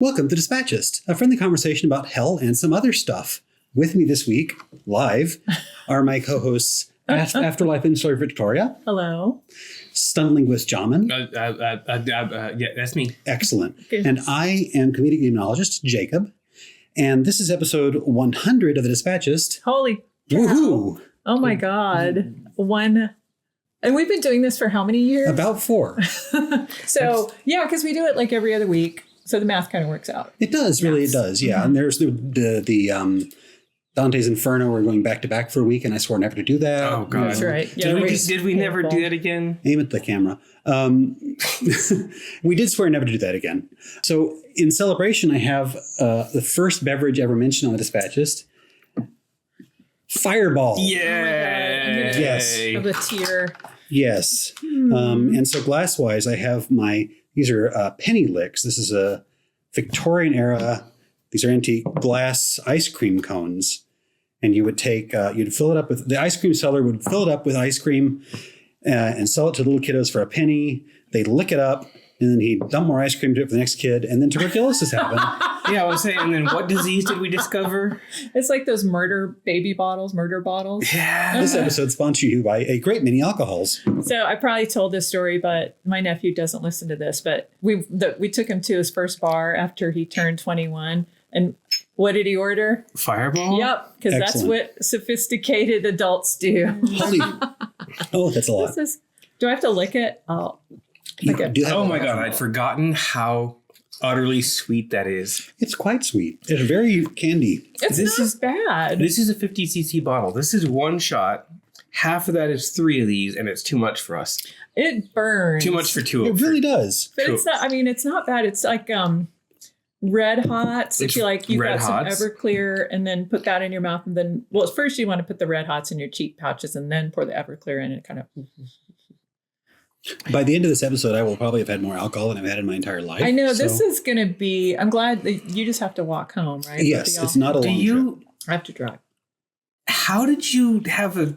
Welcome to Dispatchist, a friendly conversation about hell and some other stuff. With me this week, live, are my co-hosts, Afterlife Insular Victoria. Hello. Stunt linguist Jamin. Yeah, that's me. Excellent. And I am comedic demonologist Jacob. And this is episode 100 of the Dispatchist. Holy cow. Woohoo! Oh my God. And we've been doing this for how many years? About 4. So, yeah, because we do it like every other week. So the math kind of works out. It does, really, it does, yeah. And there's the Dante's Inferno. We're going back to back for a week, and I swore never to do that. Oh, God. That's right. Yeah, Did we never do that again? Aim at the camera. We did swear never to do that again. So in celebration, I have the first beverage ever mentioned on the Dispatchist. Fireball. Yeah. Yes. Of a tier. Yes. And so glass-wise, I have these are penny licks. This is a Victorian era. These are antique glass ice cream cones. And you would take, you'd fill it up with, the ice cream seller would fill it up with ice cream and sell it to little kiddos for a penny. They'd lick it up, and then he'd dump more ice cream to it for the next kid, and then tuberculosis happened. Yeah, I was saying, and then what disease did we discover? It's like those murder bottles. Yeah. This episode's sponsored to you by a great many alcohols. So I probably told this story, but my nephew doesn't listen to this. But we took him to his first bar after he turned 21. And what did he order? Fireball? Yep, because that's what sophisticated adults do. Holy. Oh, that's a lot. Do I have to lick it? Oh, Oh my God, I'd forgotten how utterly sweet that is. It's quite sweet. It's very candy. It's not bad. This is a 50cc bottle. This is one shot. Half of that is 3 of these, and it's too much for us. It burns. Too much for 2 It of them. really does. But it's not, it's not bad. It's like Red Hots. If you got some Everclear and then put that in your mouth, and then, well, first you want to put the Red Hots in your cheek pouches and then pour the Everclear in and kind of. By the end of this episode, I will probably have had more alcohol than I've had in my entire life. I know. This is going to be, I'm glad that you just have to walk home, right? Yes, it's not a long trip. I have to drive. How did you have a...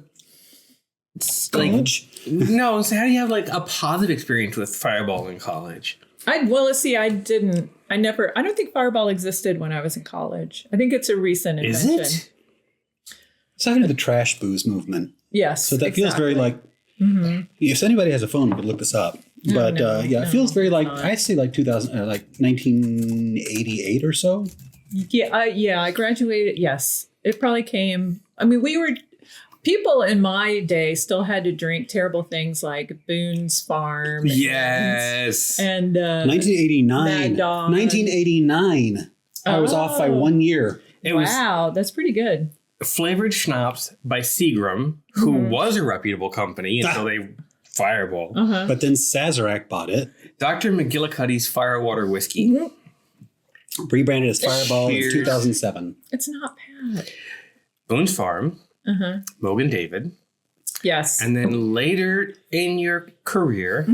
College? No, so how do you have like a positive experience with Fireball in college? I don't think Fireball existed when I was in college. I think it's a recent invention. Is it? It's kind of the trash booze movement. Yes. So that feels very like, if anybody has a phone, we could look this up. But it feels very like, I'd say like 1988 or so. Yeah, I graduated. Yes. It probably came, people in my day still had to drink terrible things like Boone's Farm. Yes. And 1989. Mad Dog. 1989. I was off by 1 year. Wow, that's pretty good. Flavored schnapps by Seagram, who was a reputable company until they Fireball. But then Sazerac bought it. Dr. McGillicuddy's Firewater Whiskey. Rebranded as Fireball in 2007. It's not bad. Boone's Farm. Mogan David. Yes. And then later in your career,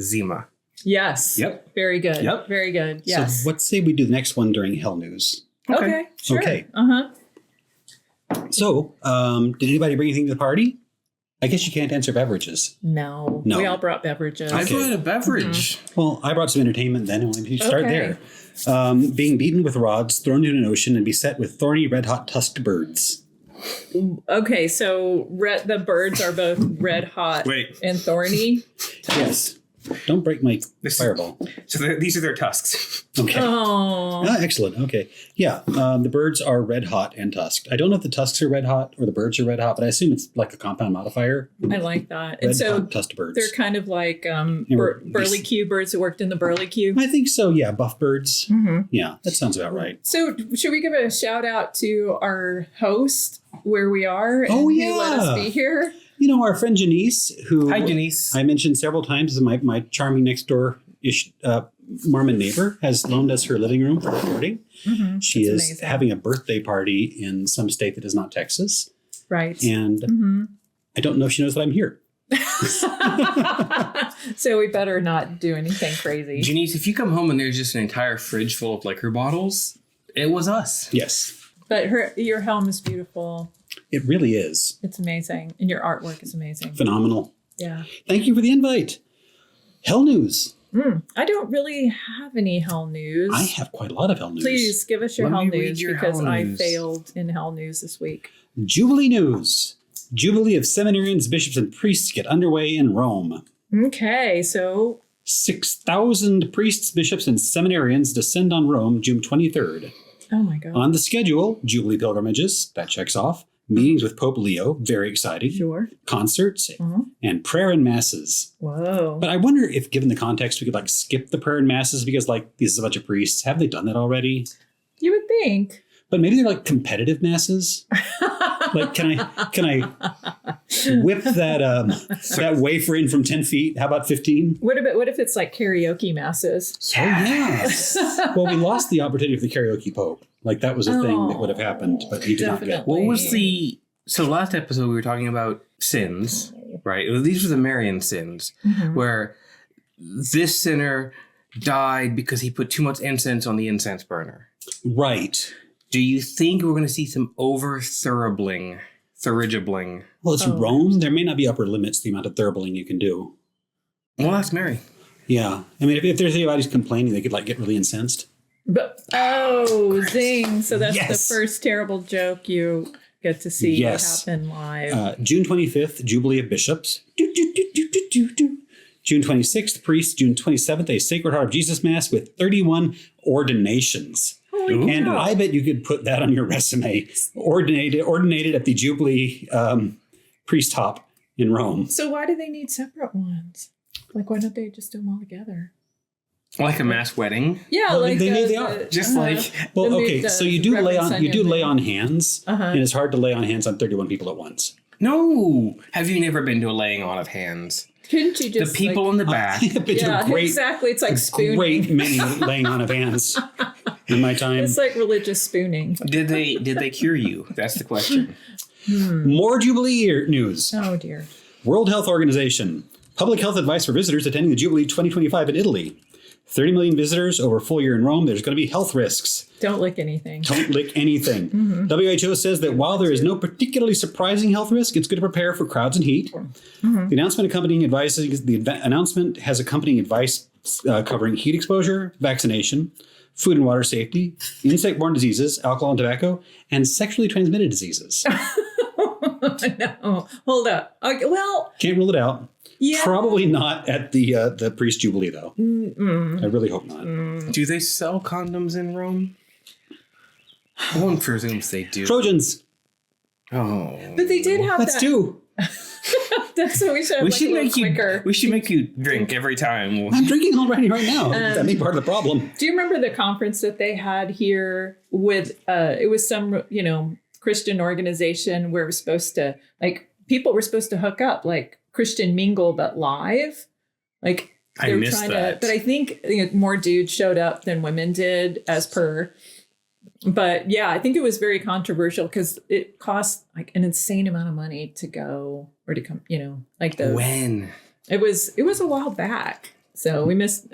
Zima. Yes. Yep. Very good. Yep. Very good. Yes. So let's say we do the next one during Hell News. Okay. Sure. Okay. So, did anybody bring anything to the party? I guess you can't answer beverages. No. We all brought beverages. I brought a beverage. Well, I brought some entertainment then, and we start there. Being beaten with rods, thrown into an ocean, and beset with thorny, red-hot tusked birds. Okay, so the birds are both red hot and thorny. Yes. Don't break my fireball. So these are their tusks. Okay. Oh. Excellent. Okay. Yeah. The birds are red hot and tusked. I don't know if the tusks are red hot or the birds are red hot, but I assume it's like a compound modifier. I like that. Red and so hot tusked birds. They're kind of like burlicue birds that worked in the burlicue. I think so. Yeah. Buff birds. Yeah. That sounds about right. So should we give a shout out to our host where we are? And who let us be here? You know, our friend Janice, who Hi, Janice. I mentioned several times as my charming next door Mormon neighbor, has loaned us her living room for recording. She is amazing. Having a birthday party in some state that is not Texas. Right. And I don't know if she knows that I'm here. So we better not do anything crazy. Janice, if you come home and there's just an entire fridge full of liquor bottles, it was us. Yes. But your helm is beautiful. It really is. It's amazing. And your artwork is amazing. Phenomenal. Yeah. Thank you for the invite. Hell News. I don't really have any hell news. I have quite a lot of hell news. Please give us your Let hell me read news your because hell I news. failed in hell news this week. Jubilee news. Jubilee of seminarians, bishops, and priests get underway in Rome. Okay, so 6,000 priests, bishops, and seminarians descend on Rome June 23rd. oh my god, On the schedule, Jubilee pilgrimages, that checks off. Meetings with Pope Leo, very exciting. sure. Concerts, Uh-huh. and prayer and masses. Whoa. But I wonder if, given the context, we could like skip the prayer and masses because like this is a bunch of priests. Have they done that already? You would think. But maybe they're like competitive masses. Like, can I whip that wafer in from 10 feet? How about 15? What if it's like karaoke masses? Oh, yes. Well, we lost the opportunity for the karaoke pope. Like that was a thing that would have happened, but he did not get. What was so last episode we were talking about sins, right? These were the Marian sins, where this sinner died because he put too much incense on the incense burner. Right. Do you think we're going to see some thurigibling? Well, it's Rome. There may not be upper limits to the amount of thuribling you can do. Well, that's Mary. Yeah. I mean, if there's anybody's complaining, they could like get really incensed. But zing! So that's Yes. the first terrible joke you get to see Yes. happen live. June 25th, Jubilee of Bishops. June 26th, priests. June 27th, a Sacred Heart of Jesus Mass with 31 ordinations. Holy And cow. I bet you could put that on your resume. Ordinated at the Jubilee priest hop in Rome. So why do they need separate ones? Like, why don't they just do them all together? Like a mass wedding. Yeah, Well, like they are. Just like- Well, the- okay, the so you do lay Reverend on hands, Uh-huh. and it's hard to lay on hands on 31 people at once. No. Have you never been to a laying on of hands? Couldn't you just The people like, in the back. I've been to yeah, a great, exactly. It's like spooning. great many laying on of hands in my time. It's like religious spooning. Did they cure you? That's the question. More Jubilee news. Oh dear. World Health Organization. Public health advice for visitors attending the Jubilee 2025 in Italy. 30 million visitors over a full year in Rome. There's going to be health risks. Don't lick anything. Don't lick anything. WHO says that while there is no particularly surprising health risk, it's good to prepare for crowds and heat. The announcement has accompanying advice covering heat exposure, vaccination, food and water safety, insect-borne diseases, alcohol and tobacco, and sexually transmitted diseases. No, hold up. Okay, well, Can't rule it out. yeah. Probably not at the priest jubilee, though. I really hope not. Do they sell condoms in Rome? One presumes they do. Trojans. Oh. But they did have That's that. two. That's what we should have We like should a little make you. quicker. We should make you drink every time. I'm drinking already right now. That may be part of the problem. Do you remember the conference that they had here with it was some, Christian organization where we're supposed to people were supposed to hook up like Christian mingle but live. Like I they were missed trying that. to, but I think more dudes showed up than women did as per. But yeah, I think it was very controversial because it cost like an insane amount of money to go or to come, like the When? it was a while back. So we missed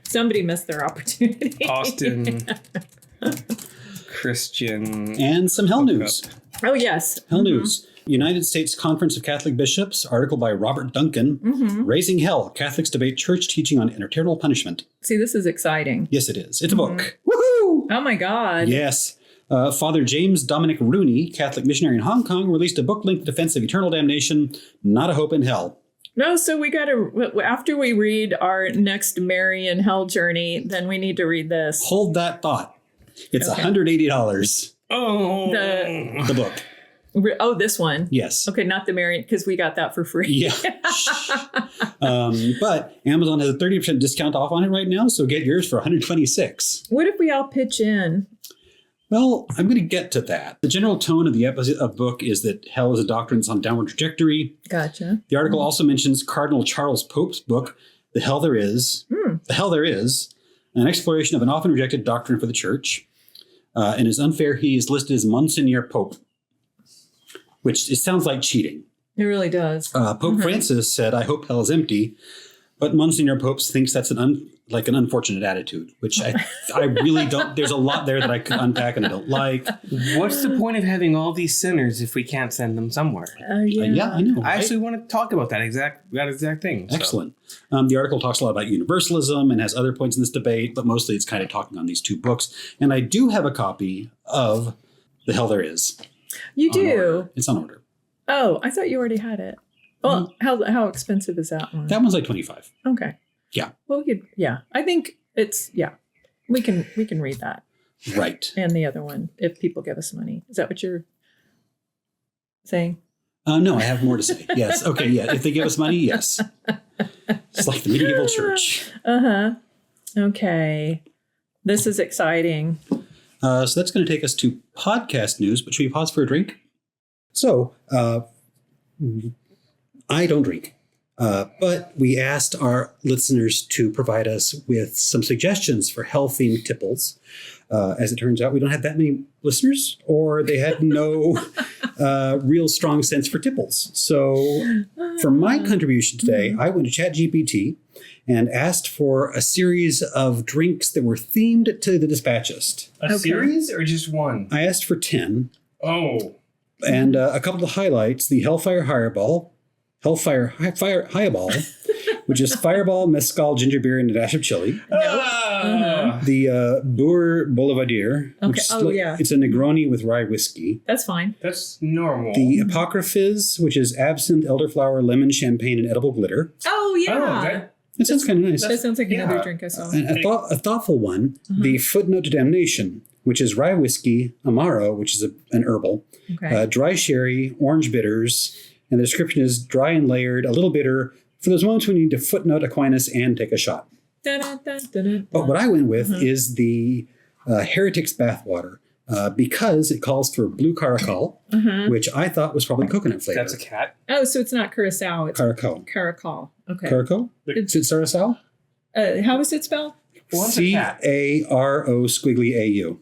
somebody missed their opportunity. Austin. Christian. And some hell news. Oh yes. Hell news. United States Conference of Catholic Bishops, article by Robert Duncan, Raising Hell, Catholics Debate Church Teaching on Eternal Punishment. See, this is exciting. Yes, it is. It's a book. Woohoo! Oh my God. Yes. Father James Dominic Rooney, Catholic missionary in Hong Kong, released a book-length defense of eternal damnation, Not a Hope in Hell. No, so we got to, after we read our next Marian hell journey, then we need to read this. Hold that thought. It's Okay. $180. Oh. The book. Oh, this one. Yes. Okay, not the Marian, because we got that for free. Yeah. But Amazon has a 30% discount off on it right now, so get yours for $126. What if we all pitch in? Well, I'm going to get to that. The general tone of the book is that hell is a doctrine that's on downward trajectory. Gotcha. The article also mentions Cardinal Charles Pope's book, The Hell There Is, an exploration of an often rejected doctrine for the church. And it's unfair he is listed as Monsignor Pope, which it sounds like cheating. It really does. Pope Francis said, I hope hell is empty. But Monsignor Popes thinks that's an unfortunate attitude, which I really don't. There's a lot there that I could unpack and I don't like. What's the point of having all these sinners if we can't send them somewhere? Yeah, I know. I actually want to talk about that exact thing. So. Excellent. The article talks a lot about universalism and has other points in this debate, but mostly it's kind of talking on these two books. And I do have a copy of The Hell There Is. You do? It's on order. Oh, I thought you already had it. Well, how expensive is that one? That one's like $25. Okay. Yeah. Well, I think we can read that. Right. And the other one, if people give us money. Is that what you're saying? No, I have more to say. Yes. Okay. Yeah. If they give us money, yes. It's like the medieval church. Okay. This is exciting. So that's going to take us to podcast news, but should we pause for a drink? So, I don't drink, but we asked our listeners to provide us with some suggestions for hell-themed tipples. As it turns out, we don't have that many listeners, or they had no real strong sense for tipples. So for my contribution today, I went to ChatGPT and asked for a series of drinks that were themed to the Dispatchist. A series or just one? I asked for 10. Oh. And a couple of highlights, the Hellfire Highball, which is fireball, mezcal, ginger beer, and a dash of chili. The Boer Boulevardier, which is it's a Negroni with rye whiskey. That's fine. That's normal. The Apocryphis, which is absinthe, elderflower, lemon, champagne, and edible glitter. Oh, yeah. That sounds kind of nice. That sounds like another drink I saw. And a thoughtful one, the Footnote to Damnation, which is rye whiskey, Amaro, which is an herbal, dry sherry, orange bitters, and the description is dry and layered, a little bitter, for those moments when you need to footnote Aquinas and take a shot. But what I went with is the Heretic's Bathwater, because it calls for blue caracal, which I thought was probably coconut flavor. That's a cat. Oh, so it's not curacao. It's caracal. Caracal. Okay. Caracal? Is it Sarasal? How is it spelled? Caro squiggly AU.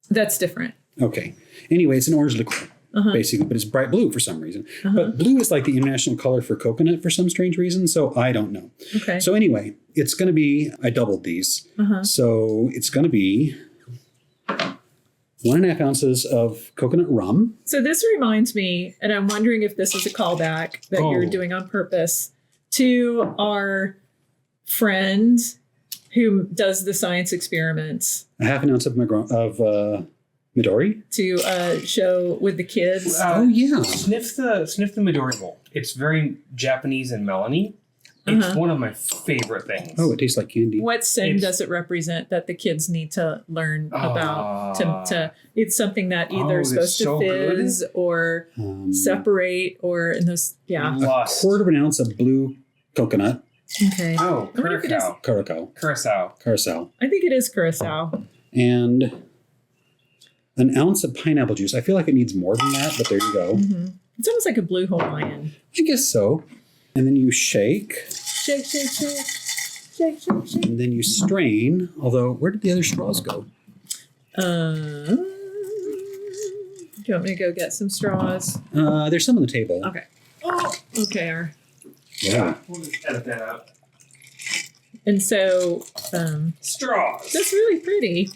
That's different. Okay. Anyway, it's an orange liqueur. Basically, but it's bright blue for some reason. But blue is like the international color for coconut for some strange reason, so I don't know. Okay. So anyway, it's going to be, I doubled these. So it's going to be 1.5 ounces of coconut rum. So this reminds me, and I'm wondering if this is a callback that you're doing on purpose, to our friend who does the science experiments. 1/2 ounce of Midori to show with the kids. Sniff the Midori bowl. It's very Japanese and melony. It's one of my favorite things. Oh, it tastes like candy. What sin does it represent that the kids need to learn about? To it's something that either is supposed to fizz or separate, or in those. Yeah, 1/4 ounce of blue coconut. Okay. Oh, Curacao. I think it is curacao. And 1 ounce of pineapple juice. I feel like it needs more than that, but there you go. It's almost like a blue Hawaiian. I guess so. And then you shake. Shake, shake, shake. Shake, shake, shake. And then you strain. Although, where did the other straws go? Do you want me to go get some straws? There's some on the table. Okay. Oh, okay. Yeah. We'll just edit that out. And so, straws. That's really pretty.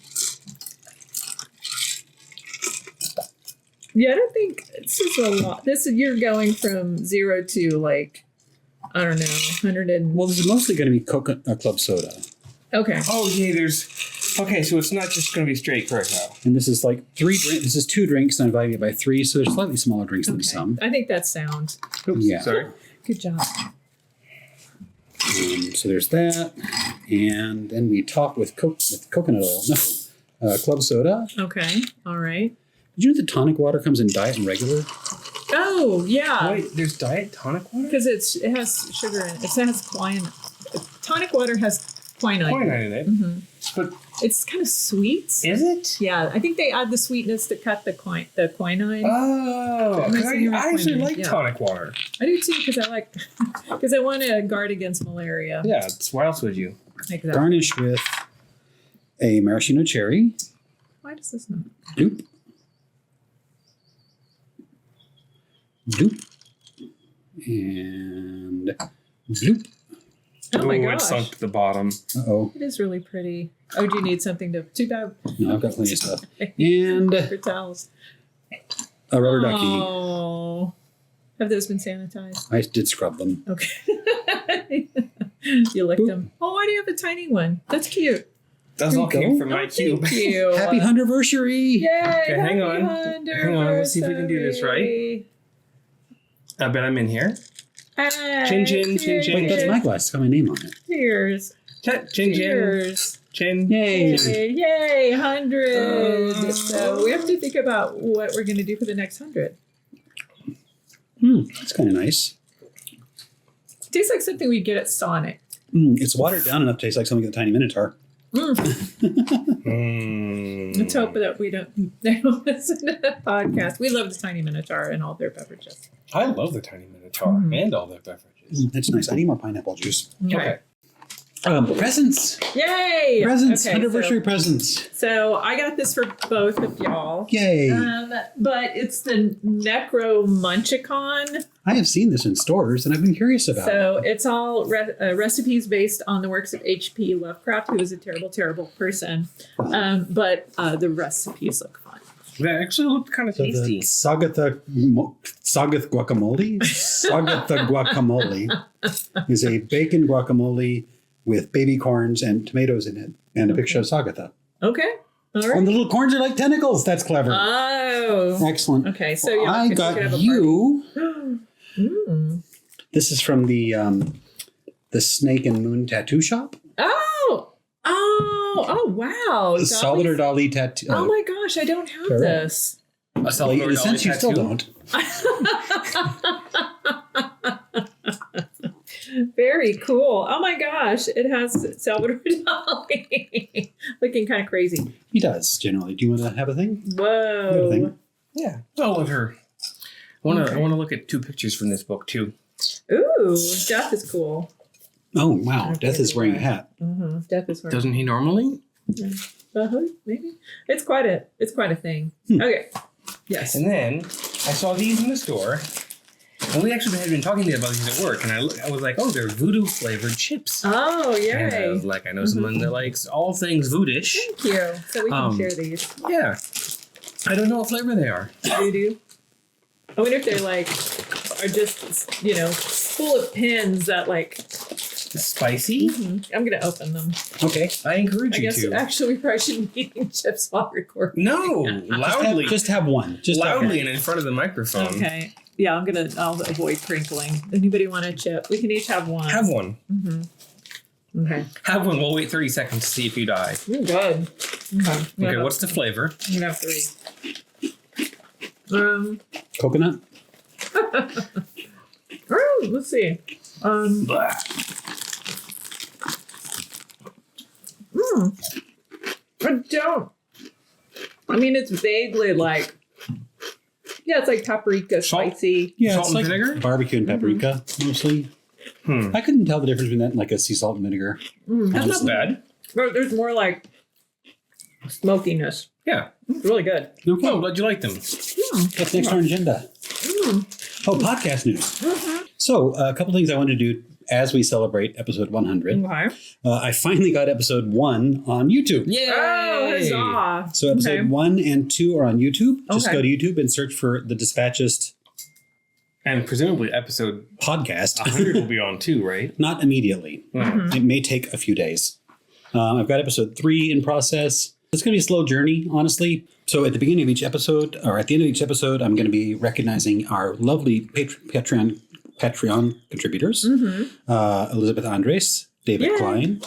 Yeah, I don't think this is a lot. You're going from 0 to like, I don't know, 100 and. Well, this is mostly going to be coconut club soda. Okay. Oh yeah, okay, so it's not just going to be straight curacao. And this is like 3 drinks. This is 2 drinks, and I'm dividing it by 3, so there's slightly smaller drinks than some. I think that's sound. Oops, yeah. Sorry. Good job. So there's that, and then we top with coconut oil. No, club soda. Okay. All right. Did you know that tonic water comes in diet and regular? Oh yeah. Wait, there's diet tonic water? Because it has sugar in it. It has quinine. Tonic water has quinine. Quinine in it. But it's kind of sweet. Is it? Yeah, I think they add the sweetness to cut the quinine. Oh, I actually like tonic water. I do too because I want to guard against malaria. Yeah, why else would you? Exactly. Garnish with a maraschino cherry. Why does this not? Doop. Doop. And doop. Oh my It gosh. sunk to the bottom. Uh-oh. It is really pretty. Oh, do you need something to... Too bad. No, I've got plenty of stuff. And Paper towels. a rubber ducky. Oh. Have those been sanitized? I did scrub them. Okay. You licked them. Oh, why do you have a tiny one? That's cute. That's all There you came go. from my Oh, cube. thank you. Happy 100versary! Yay! Okay, hang happy on. Hang on, let's see if we can do this right. I bet I'm in here. Chin, chin, chin, chin. Wait, that's my glass. It's got my name on it. Cheers. Chin, chin. Cheers. Chin. Yay! Yay, 100. So we have to think about what we're going to do for the next 100. That's kind of nice. Tastes like something we get at Sonic. It's watered down enough to taste like something with a tiny minotaur. Let's hope that they don't listen to the podcast. We love the Tiny Minotaur and all their beverages. I love the tiny minotaur and all their beverages. That's nice. I need more pineapple juice. Okay. Presents. Yay! Presents. Okay, 100versary presents. So I got this for both of y'all. Yay. But it's the Necro Munchicon. I have seen this in stores and I've been curious about So it. it's all recipes based on the works of H.P. Lovecraft, who was a terrible, terrible person. But the recipes look fun. That actually looked kind of So the tasty. Sagatha guacamole. Sagatha guacamole is a bacon guacamole with baby corns and tomatoes in it and a picture of Sagatha. Okay. All And right. the little corns are like tentacles. That's clever. Oh. Excellent. Okay. So Well, yeah, I we could got have a you. Mm. This is from the Snake and Moon Tattoo Shop. Oh, wow. The Salvador Dali tattoo. Oh my gosh, I don't have Sure. this. A Well, Salvador in a Dali sense, you still tattoo. don't. Very cool. Oh my gosh, it has Salvador Dali looking kind of crazy. He does generally. Do you want to have a thing? Whoa. Have a thing? Yeah. I'll let her. I want to look at two pictures from this book too. Ooh, Death is cool. Oh wow! Okay, Death is wearing a hat. Mm-hmm. Death is wearing. Doesn't he normally? Maybe it's quite a thing. Okay. Yes. And then I saw these in the store, and we actually had been talking about these at work, and I was like, oh, they're voodoo flavored chips. Oh, And I yay. was like, I know someone that likes all things voodish. Thank you. So we can share these. Yeah. I don't know what flavor they are. Voodoo. I wonder if they're like are just full of pins that like. Spicy? I'm gonna open them. Okay. I encourage I you guess to. actually we probably shouldn't be eating chips while recording. No, loudly. Just have one. Just loudly and in front of the microphone. Okay. Yeah, I'll avoid crinkling. Anybody want a chip? We can each have one. Have one. Okay. Have one. We'll wait 30 seconds to see if you die. Good. Okay. Okay, what's the flavor? I'm gonna have 3. Coconut. Let's see. Blah. I mean, it's vaguely like, it's like paprika, Salt? spicy. Yeah, Salt it's and like vinegar? barbecue and paprika mostly. I couldn't tell the difference between that and like a sea salt and vinegar. That's not bad. But there's more like smokiness. Yeah. It's really good. Okay. Well, glad you like them. What's next on our agenda? Oh, podcast news. So, a couple things I want to do as we celebrate episode 100. Okay. I finally got episode 1 on YouTube. Yay! Oh, huzzah. So, episode 1 and 2 are on YouTube. Just Okay. go to YouTube and search for the Dispatchist And presumably episode podcast. 100 will be on too, right? Not immediately. It may take a few days. I've got episode 3 in process. It's going to be a slow journey, honestly. So at the beginning of each episode, or at the end of each episode, I'm going to be recognizing our lovely Patreon contributors. Elizabeth Andres, David Yay. Klein,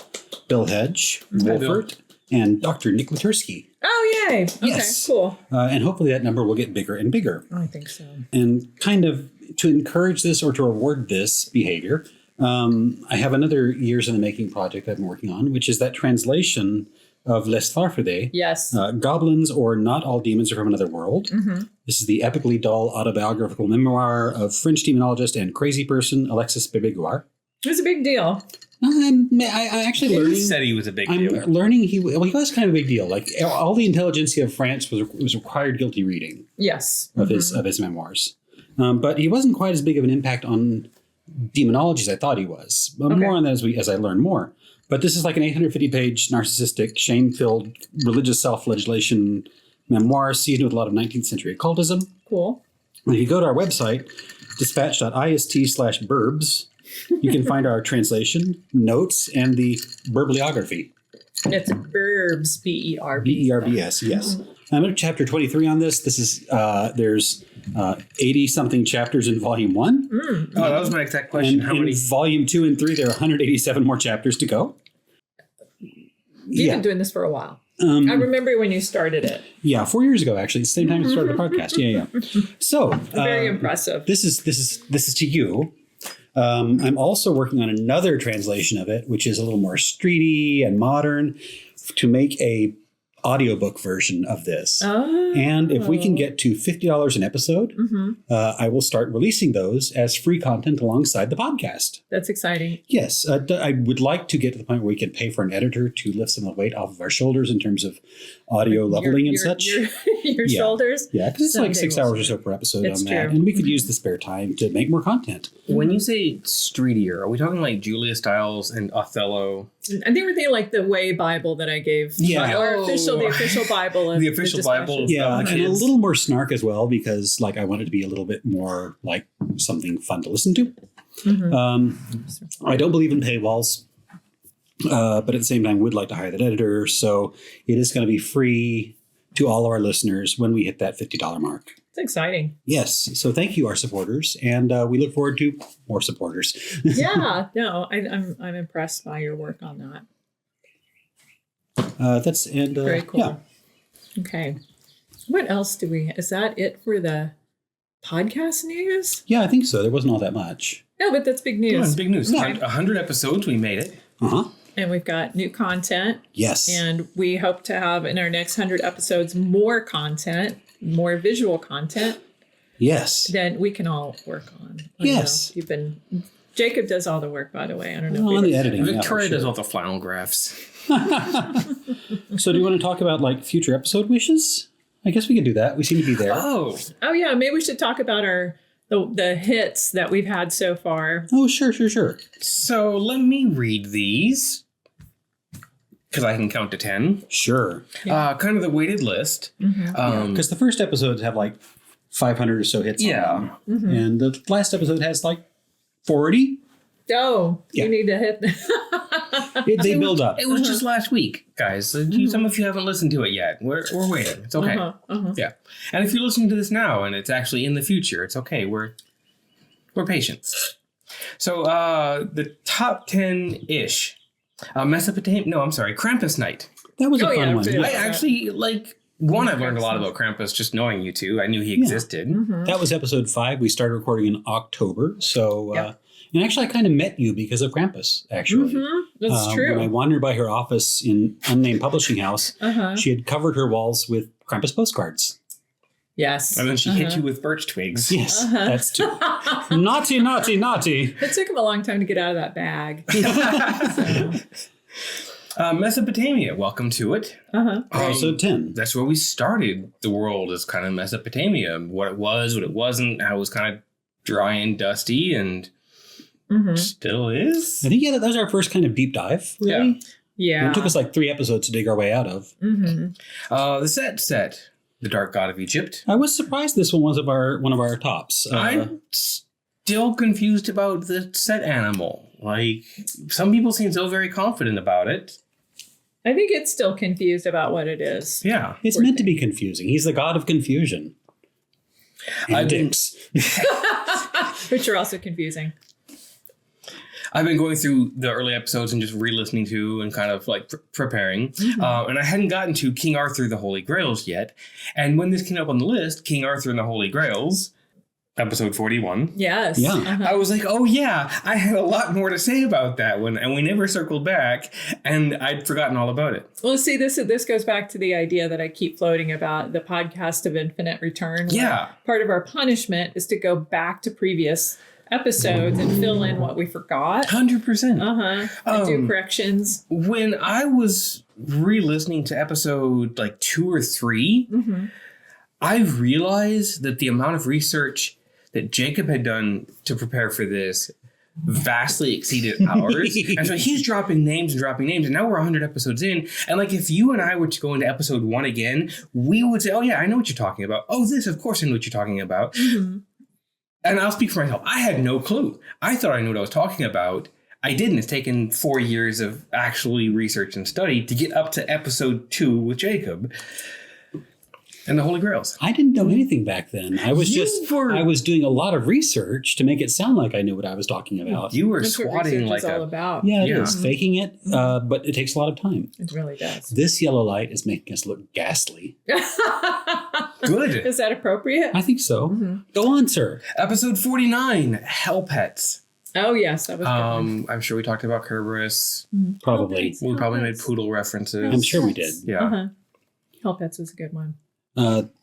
Bill Hedge, Bill. Wolfert, and Dr. Nick Latursky. Oh, yay. Okay, Yes. cool. And hopefully that number will get bigger and bigger. I think so. And kind of to encourage this or to reward this behavior, I have another years in the making project I've been working on, which is that translation of Les Farfadet. Yes. Goblins or Not All Demons Are From Another World. This is the epically dull autobiographical memoir of French demonologist and crazy person Alexis Bébégoire. It was a big deal. I actually He learning. said he was a big I'm deal. learning he was kind of a big deal. Like all the intelligentsia of France was required guilty reading Yes. of his memoirs, but he wasn't quite as big of an impact on demonology as I thought he was. But Okay. more on that as I learn more. But this is like an 850-page narcissistic, shame-filled religious self-flagellation memoir seasoned with a lot of 19th century occultism. Cool. And if you go to our website, dispatch.ist/burbs, you can find our translation, notes, and the bibliography. It's Burbs, B-E-R-B. B-E-R-B-S, yes. I'm in chapter 23 on this. This is, there's 80-something chapters in volume 1. Oh, that was my exact question. And How many? in volume 2 and 3, there are 187 more chapters to go. You've been doing this for a while. I remember when you started it. Yeah, 4 years ago, actually. At the same time I started the podcast. Yeah. So Very impressive. This is to you. I'm also working on another translation of it, which is a little more streety and modern, to make a audiobook version of this. Oh. And if we can get to $50 an episode, I will start releasing those as free content alongside the podcast. That's exciting. Yes, I would like to get to the point where we can pay for an editor to lift some of the weight off of our shoulders in terms of audio leveling and such. Your shoulders. Yeah, because it's like 6 hours or so per episode on that. And we could use the spare time to make more content. When you say streetier, are we talking like Julia Stiles and Othello? I think we're thinking like the Way Bible that I gave. Yeah. Or the official Bible. Of The official Bible of Yeah, and a kids. little more snark as well, because like I want it to be a little bit more like something fun to listen to. I don't believe in paywalls, but at the same time would like to hire that editor. So it is going to be free to all of our listeners when we hit that $50 mark. It's exciting. Yes. So thank you, our supporters. And we look forward to more supporters. Yeah. No, I'm impressed by your work on that. Very cool. Yeah. Okay. What else is that it for the podcast news? Yeah, I think so. There wasn't all that much. No, but that's big Come on, news. big news. No. 100 episodes, we made it. Uh-huh. And we've got new content. Yes. And we hope to have in our next 100 episodes more content, more visual content Yes. that we can all work on. Yes. Jacob does all the work, by the way. I don't know. On if the editing. Victoria yeah, for does sure. all the flannel graphs. So do you want to talk about like future episode wishes? I guess we could do that. We seem to be there. Oh, yeah, maybe we should talk about the hits that we've had so far. Oh, sure. so let me read these because I can count to 10. Sure. Kind of the weighted list. Because the first episodes have like 500 or so hits on them. And the last episode has like 40. Oh, Yeah. you need to hit. They build up. It was just last week, guys. So some of you haven't listened to it yet. We're waiting. It's okay. Yeah. And if you're listening to this now and it's actually in the future, it's okay. We're patient. So the top 10-ish. Krampus Night. That was a fun one. yeah. I actually I've learned a lot about Krampus just knowing you two. I knew he existed. That was episode 5. We started recording in October. So, and actually I kind of met you because of Krampus, actually. That's true. When I wandered by her office in Unnamed Publishing House, she had covered her walls with Krampus postcards. Yes. And then she hit you with birch twigs. Yes, that's true. Naughty. It took him a long time to get out of that bag. Mesopotamia, welcome to it. Episode 10. That's where we started the world, as kind of Mesopotamia. What it was, what it wasn't, how it was kind of dry and dusty, and still is. I think, that was our first kind of deep dive, really. Yeah. It took us like 3 episodes to dig our way out of. The set, The Dark God of Egypt. I was surprised this one was one of our tops. I'm still confused about the set animal. Like, some people seem so very confident about it. I think it's still confused about what it is. Yeah. It's meant to be confusing. He's the god of confusion. And dicks. Which are also confusing. I've been going through the early episodes and just re-listening to and kind of like preparing. And I hadn't gotten to King Arthur the Holy Grails yet. And when this came up on the list, King Arthur and the Holy Grails, episode 41. Yes. Yeah. I was like, oh yeah, I had a lot more to say about that one. And we never circled back. And I'd forgotten all about it. Well, see, this goes back to the idea that I keep floating about the podcast of infinite return. Yeah. Part of our punishment is to go back to previous episodes and fill in what we forgot. 100%. And do corrections. When I was re-listening to episode like 2 or 3, I realized that the amount of research that Jacob had done to prepare for this vastly exceeded ours. And so he's dropping names, and now we're 100 episodes in. And like, if you and I were to go into episode 1 again, we would say, oh yeah, I know what you're talking about. Oh, this, of course I know what you're talking about. Mm-hmm. And I'll speak for myself. I had no clue. I thought I knew what I was talking about. I didn't. It's taken 4 years of actually research and study to get up to episode 2 with Jacob and the Holy Grails. I didn't know anything back then. I was I was doing a lot of research to make it sound like I knew what I was talking about. You were That's swatting what like all about. Yeah, it is. Faking it, but it takes a lot of time. It really does. This yellow light is making us look ghastly. Good. Is that appropriate? I think so. Mm-hmm. Go on, sir. Episode 49, Hell Pets. Oh, yes. That was good. I'm sure we talked about Kerberos. Probably. We probably made poodle references. I'm sure we did. Yeah. Hell Pets was a good one.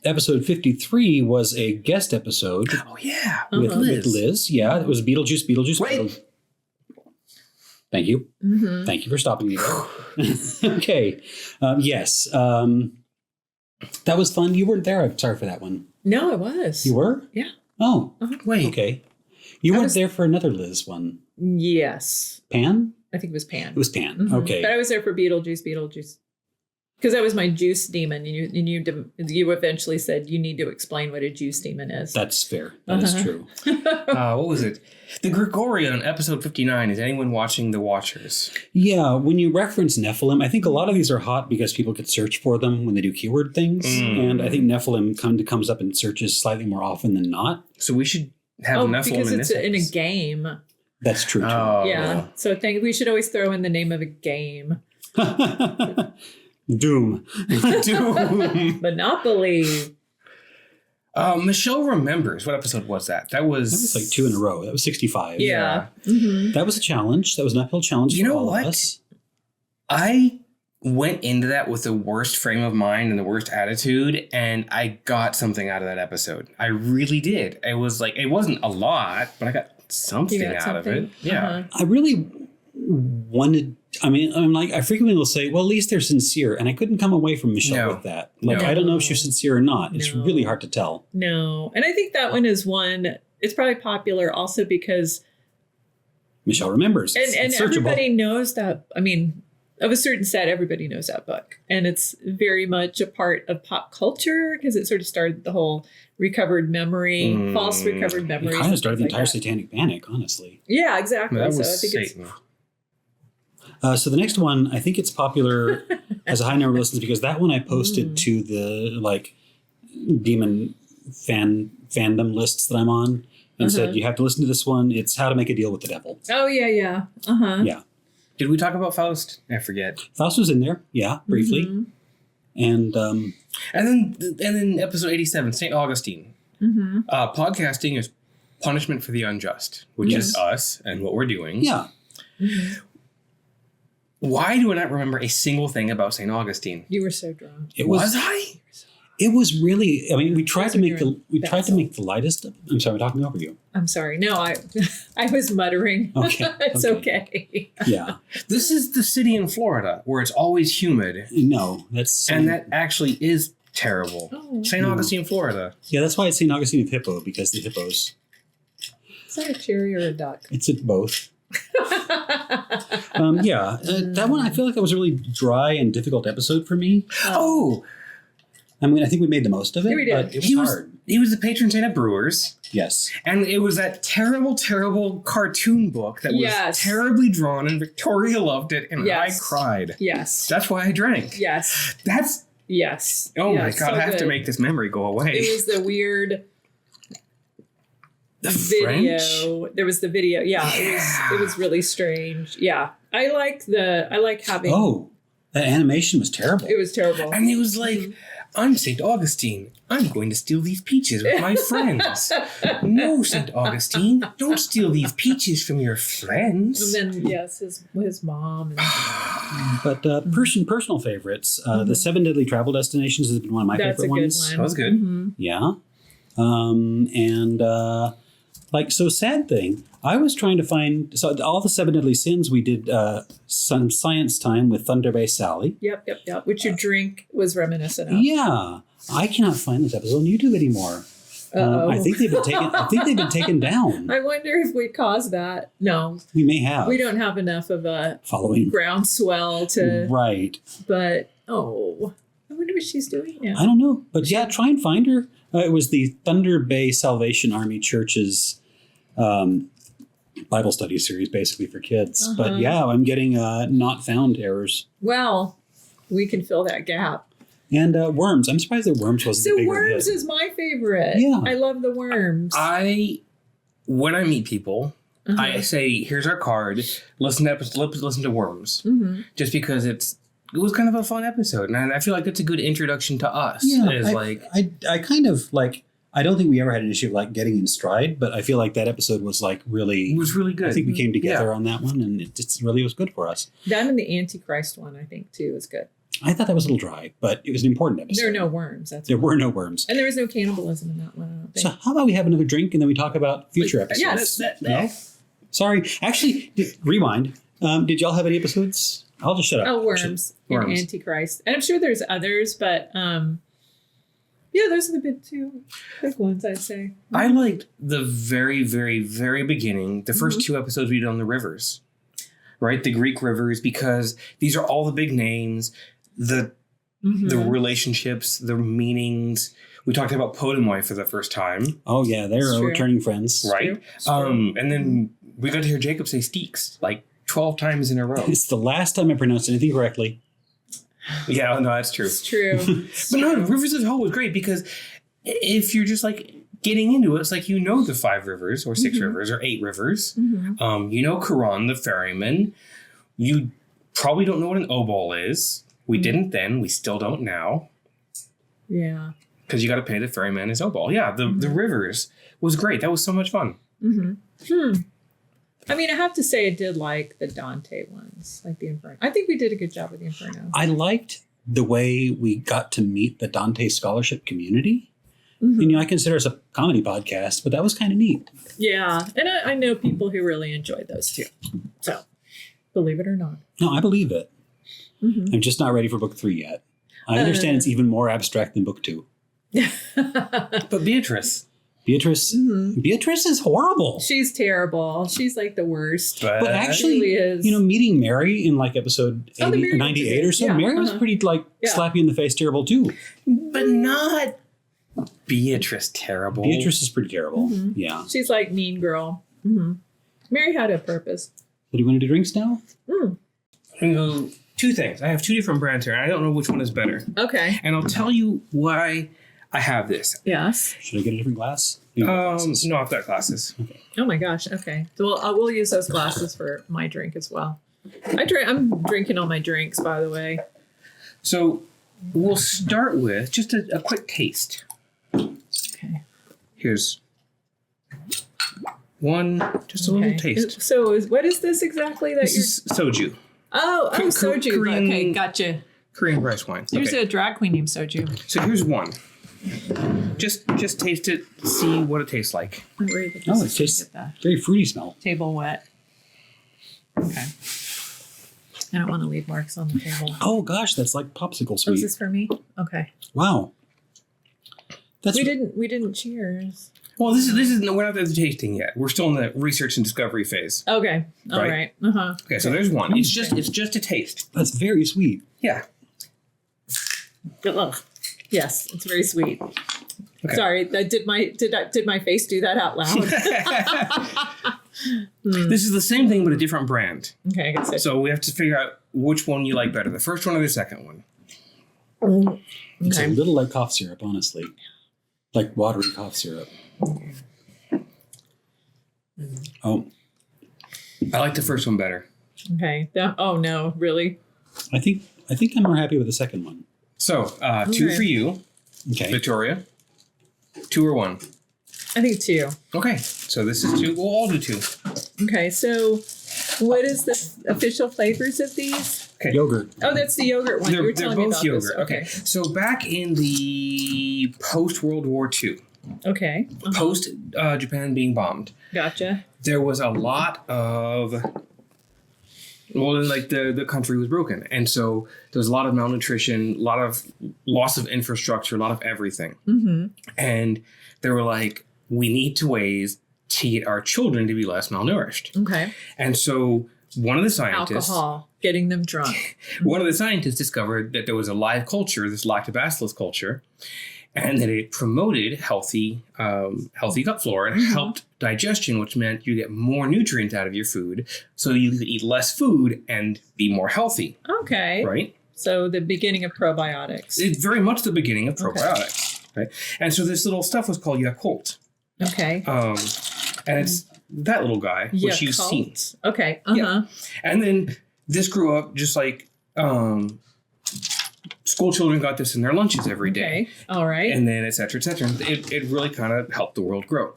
Episode 53 was a guest episode. Oh, yeah. With Liz. Yeah, it was Beetlejuice. Wait. Thank you. Mm-hmm. Thank you for stopping me there. Okay. Yes. That was fun. You weren't there. I'm sorry for that one. No, I was. You were? Yeah. Oh. Wait. Okay. You weren't there for another Liz one. Yes. Pan? I think it was Pan. It was Pan. Mm-hmm. Okay. But I was there for Beetlejuice. Because that was my juice demon. And you eventually said you need to explain what a juice demon is. That's fair. That is true. What was it? The Gregorian, episode 59. Is anyone watching The Watchers? Yeah. When you reference Nephilim, I think a lot of these are hot because people could search for them when they do keyword things. And I think Nephilim comes up in searches slightly more often than not. So we should have Nephilim because in it's this in a game. That's true, too. Oh. Yeah. So we should always throw in the name of a game. Doom. Monopoly. Michelle remembers. What episode was that? That was like 2 in a row. That was 65. Yeah. Mm-hmm. That was a challenge. That was an uphill challenge for all of us. I went into that with the worst frame of mind and the worst attitude, and I got something out of that episode. I really did. It was like, it wasn't a lot, but I got something out of it. Yeah. I really wanted... I frequently will say, well, at least they're sincere. And I couldn't come away from Michelle with that. I don't know if she's sincere or not. It's really hard to tell. No. And I think that one is one, it's probably popular also because Michelle remembers. And everybody knows that, of a certain set, everybody knows that book. And it's very much a part of pop culture because it sort of started the whole recovered memory, false recovered memories. It kind of started the entire satanic panic, honestly. Yeah, exactly. That was Satan. So the next one, I think it's popular as a high number of listens because that one I posted to the demon fandom lists that I'm on and said, you have to listen to this one. It's How to Make a Deal with the Devil. Oh, yeah. Yeah. Did we talk about Faust? I forget. Faust was in there. Yeah, briefly. And then episode 87, St. Augustine. Podcasting is punishment for the unjust, which is us and what we're doing. Yeah. Why do I not remember a single thing about St. Augustine? You were so drunk. Was I? It was really. We tried to make the lightest. I'm sorry, I'm talking over you. I'm sorry. No, I was muttering. Okay, it's okay. Yeah. This is the city in Florida where it's always humid. No, that actually is terrible. Oh. St. Augustine, Florida. Yeah, that's why it's St. Augustine of Hippo because the hippos. Is that a cherry or a duck? It's both. That one I feel like that was a really dry and difficult episode for me. I think we made the most of it, but it was hard. He was the patron saint of brewers. Yes. And it was that terrible, terrible cartoon book that was terribly drawn, and Victoria loved it, and I cried. Yes. That's why I drank. Yes. Yes. Oh my God, so I have to make this memory go away. It was the weird... The video. French? There was the video. Yeah. It was really strange. Yeah. I like having. Oh, that animation was terrible. It was terrible. And it was like, I'm St. Augustine. I'm going to steal these peaches with my friends. No, St. Augustine, don't steal these peaches from your friends. And then, his mom. But personal favorites. The 7 Deadly Travel Destinations has been one of my favorite ones. That's a good one. That was good. Mm-hmm. Yeah. So sad thing. I was trying to find... So all the 7 Deadly Sins, we did some science time with Thunder Bay Sally. Yep. Which your drink was reminiscent of. Yeah. I cannot find this episode on YouTube anymore. I think they've been taken down. I wonder if we caused that. No, we may have. We don't have enough of a following groundswell to. Right. But I wonder what she's doing now. I don't know, but yeah, try and find her. It was the Thunder Bay Salvation Army Church's Bible study series, basically for kids. But yeah, I'm getting not found errors. Well, we can fill that gap. And worms. I'm surprised that worms wasn't the bigger worms hit. is my favorite. Yeah. I love the worms. When I meet people, I say, "Here's our card. Listen to worms," just because it was kind of a fun episode, and I feel like it's a good introduction to us. Yeah, I kind of like. I don't think we ever had an issue of like getting in stride, but I feel like that episode was like really. It was really good. I think we came together on that one, and it just really was good for us. That and the Antichrist one, I think, too, was good. I thought that was a little dry, but it was an important episode. There are no worms. There were no worms. And there was no cannibalism in that one, I don't think. So how about we have another drink and then we talk about future episodes? Yeah, Sorry. Actually, rewind. Did y'all have any episodes? I'll just shut up. Oh, worms and Antichrist. And I'm sure there's others, but yeah, those are the two big ones, I'd say. I liked the very, very, very beginning, the first two episodes we did on the rivers, right? The Greek rivers, because these are all the big names. The relationships, the meanings. We talked about Potamoi for the first time. Oh yeah, they're returning friends, right? And then we got to hear Jacob say Steaks like 12 times in a row. It's the last time I pronounced anything correctly. Yeah, no, that's true. It's true. But no, Rivers of Hope was great because if you're just like getting into it, it's like the 5 rivers or 6 rivers or 8 rivers. Quran, the ferryman. You probably don't know what an obol is. We didn't then. We still don't now. Yeah. Because you got to pay the ferryman his obol. Yeah, the rivers was great. That was so much fun. I mean, I have to say I did like the Dante ones, like the Inferno. I think we did a good job with the Inferno. I liked the way we got to meet the Dante scholarship community. And, I consider us a comedy podcast, but that was kind of neat. Yeah. And I know people who really enjoyed those too. So, believe it or not. No, I believe it. I'm just not ready for book 3 yet. I understand it's even more abstract than book 2. But Beatrice is horrible. She's terrible. She's like the worst. But actually, really is. Meeting Mary in like episode 98 or so, Mary was pretty like slappy in the face terrible too. But not Beatrice terrible. Beatrice is pretty terrible. Yeah. She's like mean girl. Mary had a purpose. So do you want to do drinks now? I'm going to go 2 things. I have 2 different brands here. I don't know which one is better. Okay. And I'll tell you why I have this. Yes. Should I get a different glass? No, I've got glasses. Okay. Oh my gosh. Okay. So we'll use those glasses for my drink as well. I'm drinking all my drinks, by the way. So we'll start with just a quick taste. Okay. Here's just a little taste. So what is this exactly that This is soju. Soju. Korean, okay, gotcha. Korean rice wine. There's a drag queen named Soju. So here's one. Just taste it, see what it tastes like. I'm worried that It tastes very fruity smell. Table wet. Okay. I don't want to leave marks on the table. Oh gosh, that's like popsicle sweet. Oh, is this for me? Okay. Wow. We didn't cheers. Well, this is we're not at the tasting yet. We're still in the research and discovery phase. Okay. All right. Okay, so there's one. It's just a taste. That's very sweet. Yeah. Ugh. Yes, it's very sweet. Okay. Sorry, did my face do that out loud? This is the same thing but a different brand. Okay, I guess so we have to figure out which one you like better, the first one or the second one. It's a little like cough syrup, honestly. Like watery cough syrup. Oh. I like the first one better. Okay. Oh no, really? I think I'm more happy with the second one. So 2 for you. Okay. Victoria. 2 or 1? I think 2. Okay. So this is 2. We'll all do 2. Okay, so what is the official flavors of these? Okay. Yogurt. Oh, that's the yogurt one. They're telling me both about yogurt. this. Okay. So back in the post-World War II, Okay. post Japan being bombed, Gotcha. there was a lot of Well, then, like the country was broken, and so there was a lot of malnutrition, a lot of loss of infrastructure, a lot of everything, and they were like, we need to ways to get our children to be less malnourished. Okay. And so one of the scientists, alcohol, getting them drunk. one of the scientists discovered that there was a live culture, this lactobacillus culture, and that it promoted healthy gut flora and helped digestion, which meant you get more nutrients out of your food, so you could eat less food and be more healthy. Okay. Right? So the beginning of probiotics. It's very much the beginning of probiotics. Okay. Right? And so this little stuff was called Yakult. Okay. And it's that little guy, which you've seen. Okay. Yeah. And then this grew up just like school children got this in their lunches every day. Okay. All right. And then et cetera, et cetera. It really kind of helped the world grow.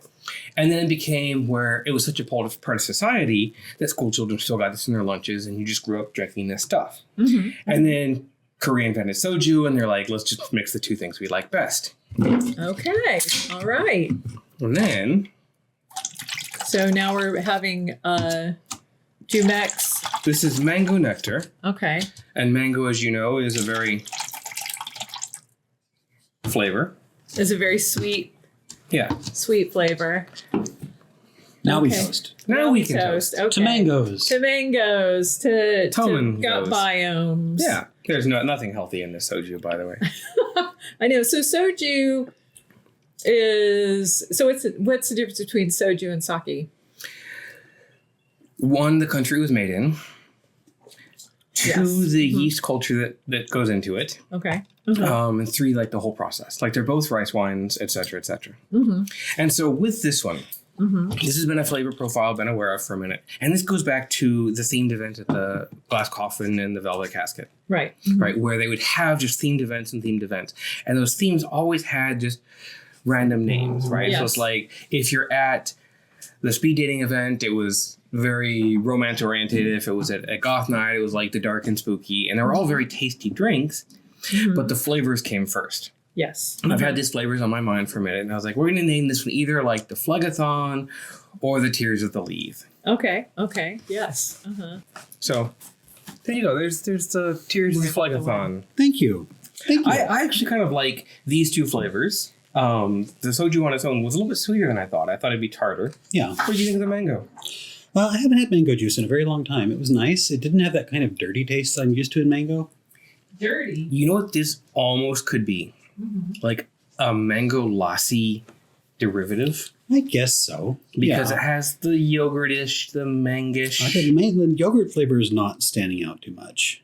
And then it became where it was such a part of society that school children still got this in their lunches, and you just grew up drinking this stuff. And then Korea invented soju, and they're like, let's just mix the two things we like best. Okay. All right. And then... So now we're having Jumex. This is mango nectar. Okay. And mango, as you know, is a very flavor. It's a very sweet flavor. Now we toast. Now we can toast. Okay. To mangoes. To mangoes. To gut biomes. Yeah. There's nothing healthy in this soju, by the way. I know. So soju is... So what's the difference between soju and sake? One, the country was made in. Two, the yeast culture that goes into it. Okay. And three, like the whole process. Like they're both rice wines, et cetera, et cetera. And so with this one, this has been a flavor profile I've been aware of for a minute. And this goes back to the themed event at the Glass Coffin and the Velvet Casket. Right. Right, where they would have just themed events and themed events. And those themes always had just random names, right? Yes. So it's like if you're at the speed dating event, it was very romance oriented. If it was at a goth night, it was like the dark and spooky. And they were all very tasty drinks, but the flavors came first. Yes. I've had these flavors on my mind for a minute, and I was like, we're going to name this one either like the Phlegathon or the Tears of the Leaf. Okay. Yes. So there you go. There's the Tears of the Phlegathon. Thank you. I actually kind of like these two flavors. The soju on its own was a little bit sweeter than I thought. I thought it'd be tartar. Yeah. What do you think of the mango? Well, I haven't had mango juice in a very long time. It was nice. It didn't have that kind of dirty taste I'm used to in mango. Dirty. You know what this almost could be? Like a mango lassi derivative. I guess so. Because it has the yogurtish, the mangish. The yogurt flavor is not standing out too much.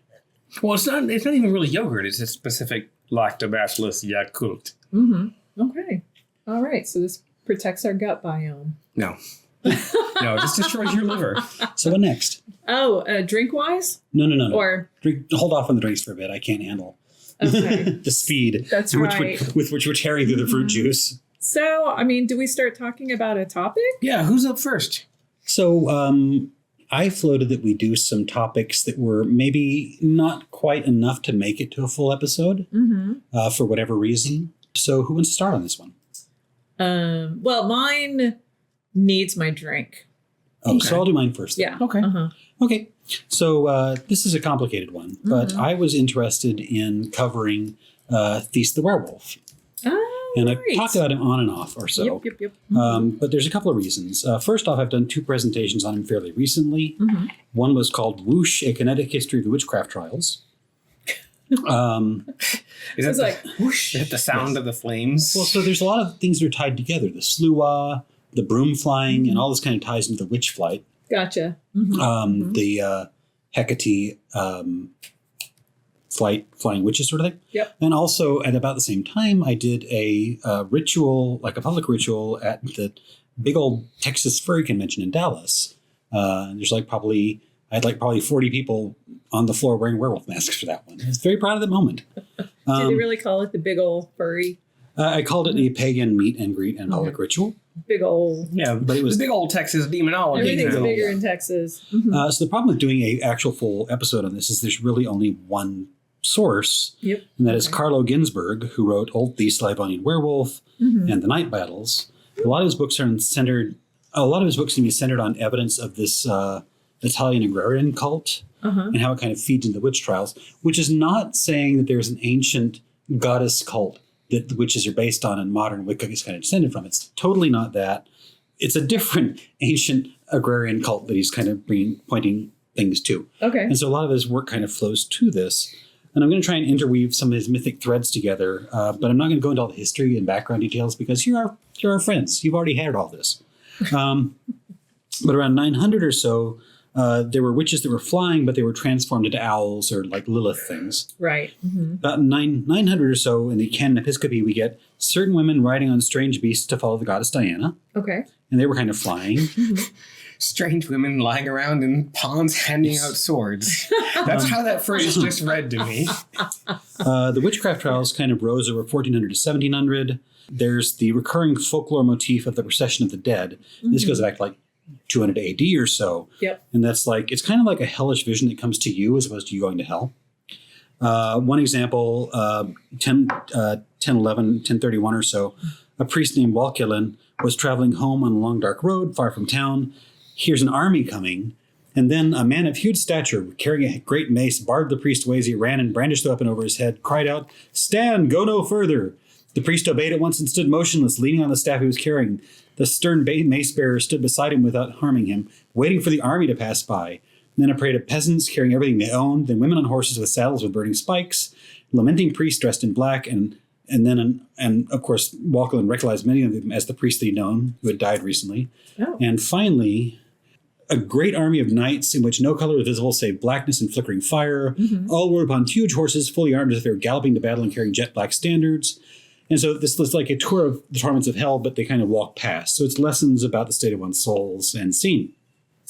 Well, it's not even really yogurt. It's a specific lactobacillus Yakult. Okay. All right. So this protects our gut biome. No. No, it just destroys your liver. So what next? Oh, drink wise? No. Or hold off on the drinks for a bit. I can't handle the speed. That's right. With which we're tearing through the fruit juice. So, I mean, do we start talking about a topic? Yeah, who's up first? So I floated that we do some topics that were maybe not quite enough to make it to a full episode for whatever reason. So who wants to start on this one? Well, mine needs my drink. Oh, okay. So I'll do mine first. Then. Yeah. Okay. Okay. So this is a complicated one, but I was interested in covering Thiess the Werewolf. Oh, and I've talked about him on and off or so. Yep. But there's a couple of reasons. First off, I've done 2 presentations on him fairly recently. One was called Whoosh, A Kinetic History of the Witchcraft Trials. Is that like whoosh? Is that the sound of the flames? Well, so there's a lot of things that are tied together. The sluagh, the broom flying, and all this kind of ties into the witch flight. Gotcha. The Hecate flying witches sort of thing. Yep. And also at about the same time, I did a ritual, like a public ritual at the big old Texas Furry Convention in Dallas. There's probably 40 people on the floor wearing werewolf masks for that one. I was very proud of that moment. Did they really call it the big old furry? I called it a pagan meet and greet and public ritual. Big old. Yeah, but it was the big old Texas demonology. Everything's bigger in Texas. So the problem with doing an actual full episode on this is there's really only one source. Yep. And that is Carlo Ginzburg, who wrote Old Thiess the Livonian Werewolf and The Night Battles. A lot of his books seem to be centered on evidence of this Italian agrarian cult and how it kind of feeds into witch trials, which is not saying that there's an ancient goddess cult that the witches are based on and modern Wicca is kind of descended from. It's totally not that. It's a different ancient agrarian cult that he's kind of pointing things to. Okay. And so a lot of his work kind of flows to this. And I'm going to try and interweave some of his mythic threads together, but I'm not going to go into all the history and background details because you're our friends. You've already had all this. But around 900 or so, there were witches that were flying, but they were transformed into owls or like Lilith things. Right. Mm-hmm. About 900 or so in the Canon Episcopi, we get certain women riding on strange beasts to follow the goddess Diana. Okay. And they were kind of flying. Strange women lying around in ponds handing out swords. That's how that phrase just read to me. The witchcraft trials kind of rose over 1400 to 1700. There's the recurring folklore motif of the procession of the dead. This goes back to like 200 AD or so. Yep. And that's like, it's kind of like a hellish vision that comes to you as opposed to you going to hell. One example, 1011, 1031 or so, a priest named Walkilin was traveling home on a long dark road far from town. Here's an army coming. And then a man of huge stature carrying a great mace barred the priest away as he ran and brandished the weapon over his head, cried out, "Stand, go no further." The priest obeyed at once and stood motionless, leaning on the staff he was carrying. The stern mace bearer stood beside him without harming him, waiting for the army to pass by. And then a parade of peasants carrying everything they owned, then women on horses with saddles with burning spikes, lamenting priests dressed in black, and of course, Walkilin recognized many of them as the priests that he'd known who had died recently. Oh. And finally, a great army of knights in which no color was visible save blackness and flickering fire. All rode upon huge horses, fully armed as if they were galloping to battle and carrying jet black standards. And so this was like a tour of the torments of hell, but they kind of walk past. So it's lessons about the state of one's souls and scene.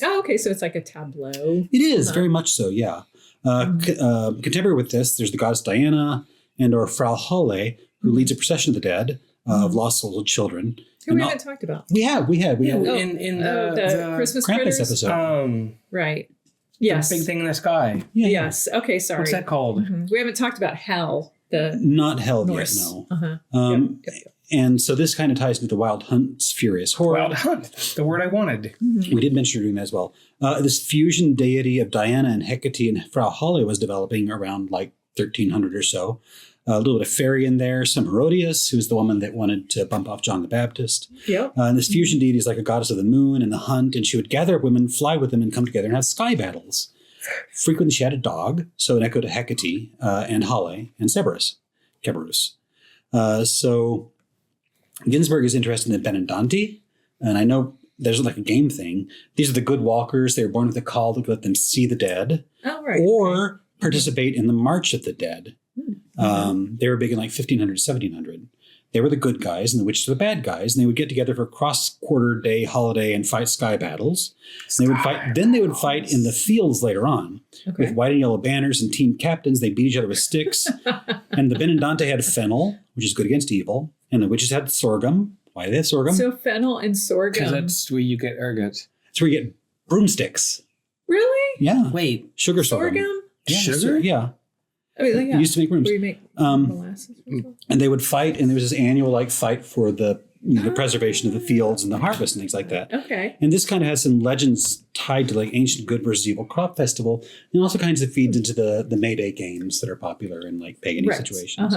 Oh, okay. So it's like a tableau. It is, very much so, yeah. Contemporary with this, there's the goddess Diana and or Frau Halle, who leads a procession of the dead, of lost souls of children. Who we haven't talked about. We have. In the Christmas Krampus critters episode. Right. Yes. The big thing in the sky. Yeah. Yes. Okay. Sorry. What's that called? We haven't talked about hell. The Not hell Norse. yet, no. Yep. And so this kind of ties into the Wild Hunt's Furious Horde. Wild Hunt. That's the word I wanted. We did mention doing that as well. This fusion deity of Diana and Hecate and Frau Halle was developing around like 1300 or so. A little bit of fairy in there. Some Herodias, who's the woman that wanted to bump off John the Baptist. Yep. And this fusion deity is like a goddess of the moon and the hunt, and she would gather up women, fly with them, and come together and have sky battles. Frequently she had a dog, so an echo to Hecate and Halle and Cerberus. So Ginsberg is interested in the Benedante, and I know there's like a game thing. These are the good walkers. They were born with a call to let them see the dead, or participate in the March of the Dead. They were big in like 1500, 1700. They were the good guys, and the witches were the bad guys, and they would get together for a cross-quarter day holiday and fight sky battles. And they would fight. Then they would fight in the fields later on with white and yellow banners and team captains. They beat each other with sticks. And the Benedante had fennel, which is good against evil, and the witches had sorghum. Why do they have sorghum? So fennel and sorghum. Because that's where you get ergot. That's where you get broomsticks. Really? Yeah. Wait. Sugar sorghum. Yeah, sugar? Yeah. I mean, You used to make brooms. Where you make molasses. And they would fight, and there was this annual like fight for the preservation of the fields and the harvest and things like that. Okay. And this kind of has some legends tied to like ancient good versus evil crop festival, and also kinds of feeds into the May Day games that are popular in like pagan situations.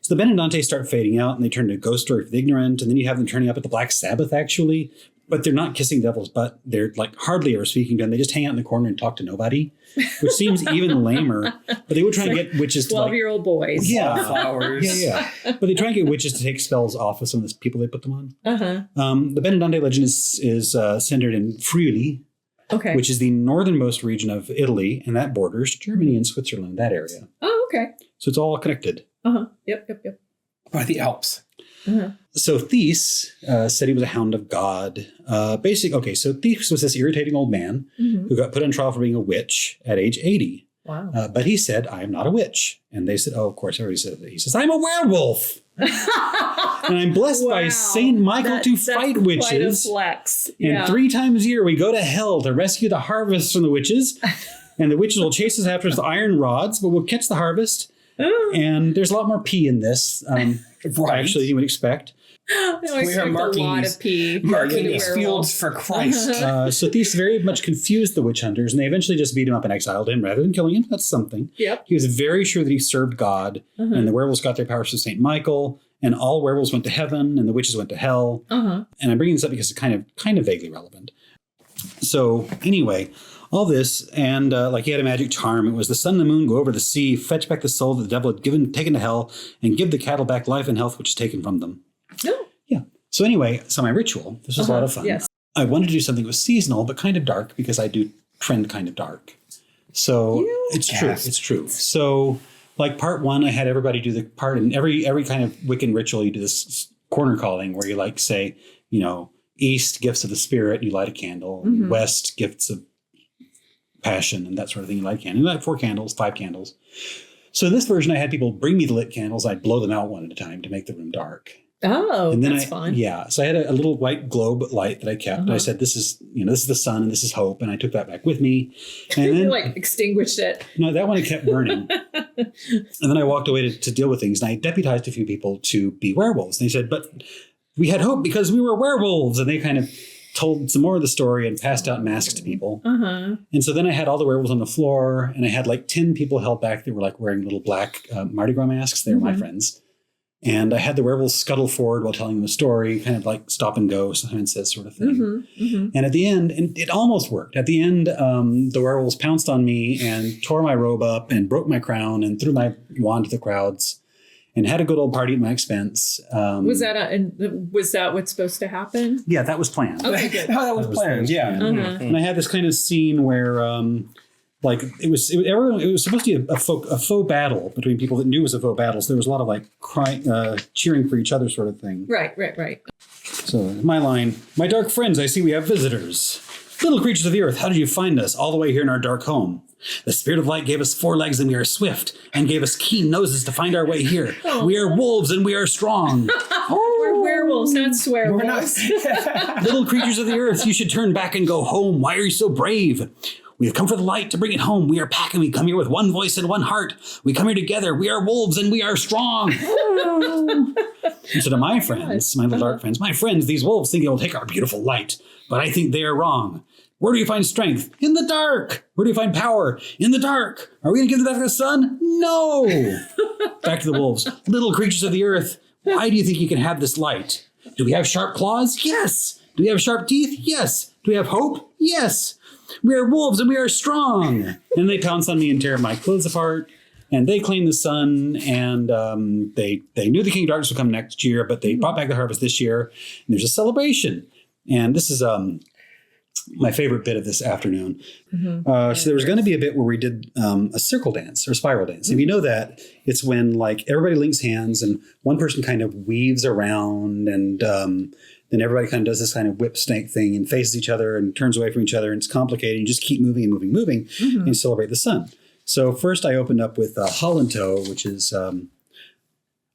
So the Benedante start fading out, and they turn to Ghost Story for the Ignorant, and then you have them turning up at the Black Sabbath actually, but they're not kissing devils, but they're like hardly ever speaking to them. They just hang out in the corner and talk to nobody, which seems even lamer. But they would try and get witches to 12-year-old boys. Yeah. Flowers. Yeah. But they try and get witches to take spells off of some of the people they put them on. The Benedante legend is centered in Friuli, which is the northernmost region of Italy, and that borders Germany and Switzerland, that area. Oh, okay. So it's all connected. Yep. By the Alps. So Thiess said he was a hound of God. So Thiess was this irritating old man who got put on trial for being a witch at age 80. Wow. But he said, "I am not a witch." And they said, "Oh, of course, everybody said that." He says, "I'm a werewolf." And I'm blessed by Saint Michael to fight witches. Quite a flex. And 3 times a year we go to hell to rescue the harvest from the witches. And the witches will chase us after with iron rods, but we'll catch the harvest. And there's a lot more pee in this, actually, you would expect. We are marking these fields for Christ. So Thiess very much confused the witch hunters, and they eventually just beat him up and exiled him rather than killing him. That's something. Yep. He was very sure that he served God, and the werewolves got their powers from St. Michael, and all werewolves went to heaven, and the witches went to hell. And I'm bringing this up because it's kind of vaguely relevant. So anyway, all this, and like he had a magic charm. It was the sun and the moon go over the sea, fetch back the soul that the devil had taken to hell, and give the cattle back life and health which is taken from them. Oh. Yeah. So anyway, so my ritual, this was a lot of fun. Yes. I wanted to do something that was seasonal, but kind of dark because I do trend kind of dark. So it's true. So like part one, I had everybody do the part, and every kind of Wiccan ritual, you do this corner calling where you like say, east, gifts of the spirit, you light a candle. West, gifts of passion and that sort of thing, you light a candle. You light 4 candles, 5 candles. So in this version, I had people bring me the lit candles. I'd blow them out one at a time to make the room dark. Oh, and then that's fun. Yeah. So I had a little white globe light that I kept. I said, this is the sun and this is hope. And I took that back with me. And then you extinguished it. No, that one I kept burning. And then I walked away to deal with things. And I deputized a few people to be werewolves. And they said, but we had hope because we were werewolves. And they kind of told some more of the story and passed out masks to people. And so then I had all the werewolves on the floor, and I had 10 people held back that were wearing little black Mardi Gras masks. They were my friends. And I had the werewolves scuttle forward while telling them a story, kind of stop and go, sometimes that sort of thing. And at the end, and it almost worked. At the end, the werewolves pounced on me and tore my robe up and broke my crown and threw my wand to the crowds and had a good old party at my expense. Was that what's supposed to happen? Yeah, that was planned. Okay, good. That was planned. Yeah. And I had this kind of scene where it was supposed to be a faux battle between people that knew it was a faux battle. So there was a lot of crying, cheering for each other sort of thing. Right. So my line, my dark friends, I see we have visitors. Little creatures of the earth, how did you find us all the way here in our dark home? The spirit of light gave us 4 legs and we are swift, and gave us keen noses to find our way here. We are wolves and we are strong. We're werewolves, not swearwolves. Little creatures of the earth, you should turn back and go home. Why are you so brave? We have come for the light to bring it home. We are pack and we come here with one voice and one heart. We come here together. We are wolves and we are strong. And so to my friends, my little dark friends, my friends, these wolves think they will take our beautiful light, but I think they are wrong. Where do you find strength? In the dark. Where do you find power? In the dark. Are we going to give them back to the sun? No. Back to the wolves. Little creatures of the earth, why do you think you can have this light? Do we have sharp claws? Yes. Do we have sharp teeth? Yes. Do we have hope? Yes. We are wolves and we are strong. And they pounce on me and tear my clothes apart. And they claim the sun. And they knew the King of Darkness would come next year, but they brought back the harvest this year. And there's a celebration. And this is my favorite bit of this afternoon. So there was going to be a bit where we did a circle dance or spiral dance. If you know that, it's when everybody links hands and one person kind of weaves around, and then everybody kind of does this kind of whip snake thing and faces each other and turns away from each other, and it's complicated. You just keep moving and moving and celebrate the sun. So first I opened up with Hollanto, which is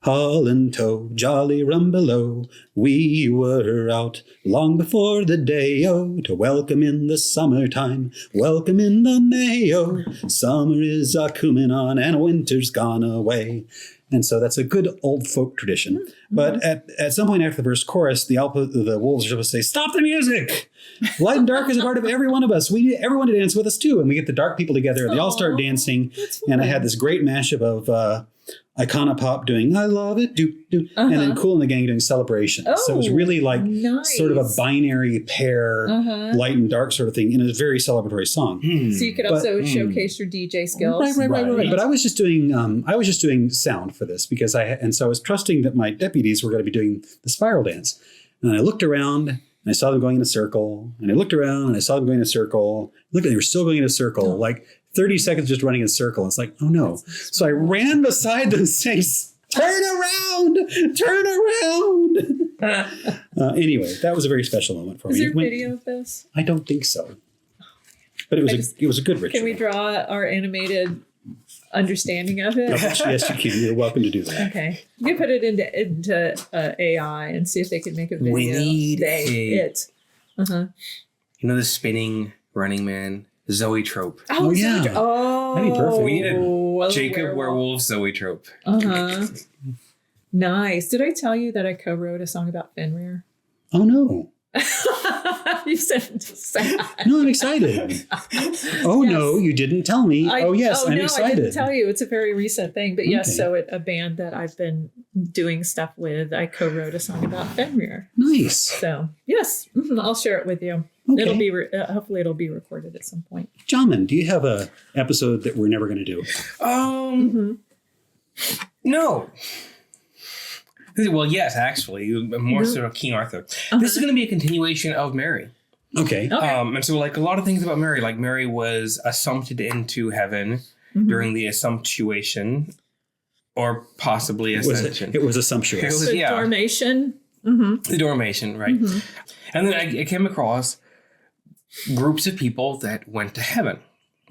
Hollanto, jolly rum below, we were out long before the day-o to welcome in the summertime, welcome in the Mayo. Summer is a-coomin' on and winter's gone away. And so that's a good old folk tradition. But at some point after the first chorus, the wolves are supposed to say, stop the music! Light and dark is a part of every one of us. We need everyone to dance with us too. And we get the dark people together and they all start dancing. And I had this great mashup of Iconopop doing I love it, and then Cool and the Gang doing Celebration. So it was really sort of a binary pair, light and dark sort of thing in a very celebratory song. So you could also showcase your DJ skills. Right. But I was just doing sound for this because I was trusting that my deputies were going to be doing the spiral dance. And I looked around and I saw them going in a circle, and I looked around and I saw them going in a circle. Look, they were still going in a circle, 30 seconds just running in a circle. It's like, oh no. So I ran beside them saying, turn around. Anyway, that was a very special moment for me. Is there video of this? I don't think so. But it was a good ritual. Can we draw our animated understanding of it? Yes, you can. You're welcome to do that. Okay. You put it into AI and see if they can make a video. We need it. You know the spinning Running Man? Zoetrope. Oh yeah. Oh, that'd be perfect. We need a Jacob Werewolf Zoetrope. Nice. Did I tell you that I co-wrote a song about Fenrir? Oh, no. You said sad. No, I'm excited. Oh, Yes. no, you didn't tell me. I'm no, excited. I didn't tell you. It's a very recent thing. But yes, Okay. so a band that I've been doing stuff with, I co-wrote a song about Fenrir. Nice. So yes, I'll share it with you. Okay. It'll be hopefully it'll be recorded at some point. Jamin, do you have a episode that we're never going to do? No. Well, yes, actually, more sort of King Arthur. This is going to be a continuation of Mary. Okay. And so, like, a lot of things about Mary, like Mary was assumpted into heaven during the Assumptuation, or possibly Ascension. It was a sumptuous. The Yeah. Dormation. The Dormation, right? And then I came across groups of people that went to heaven,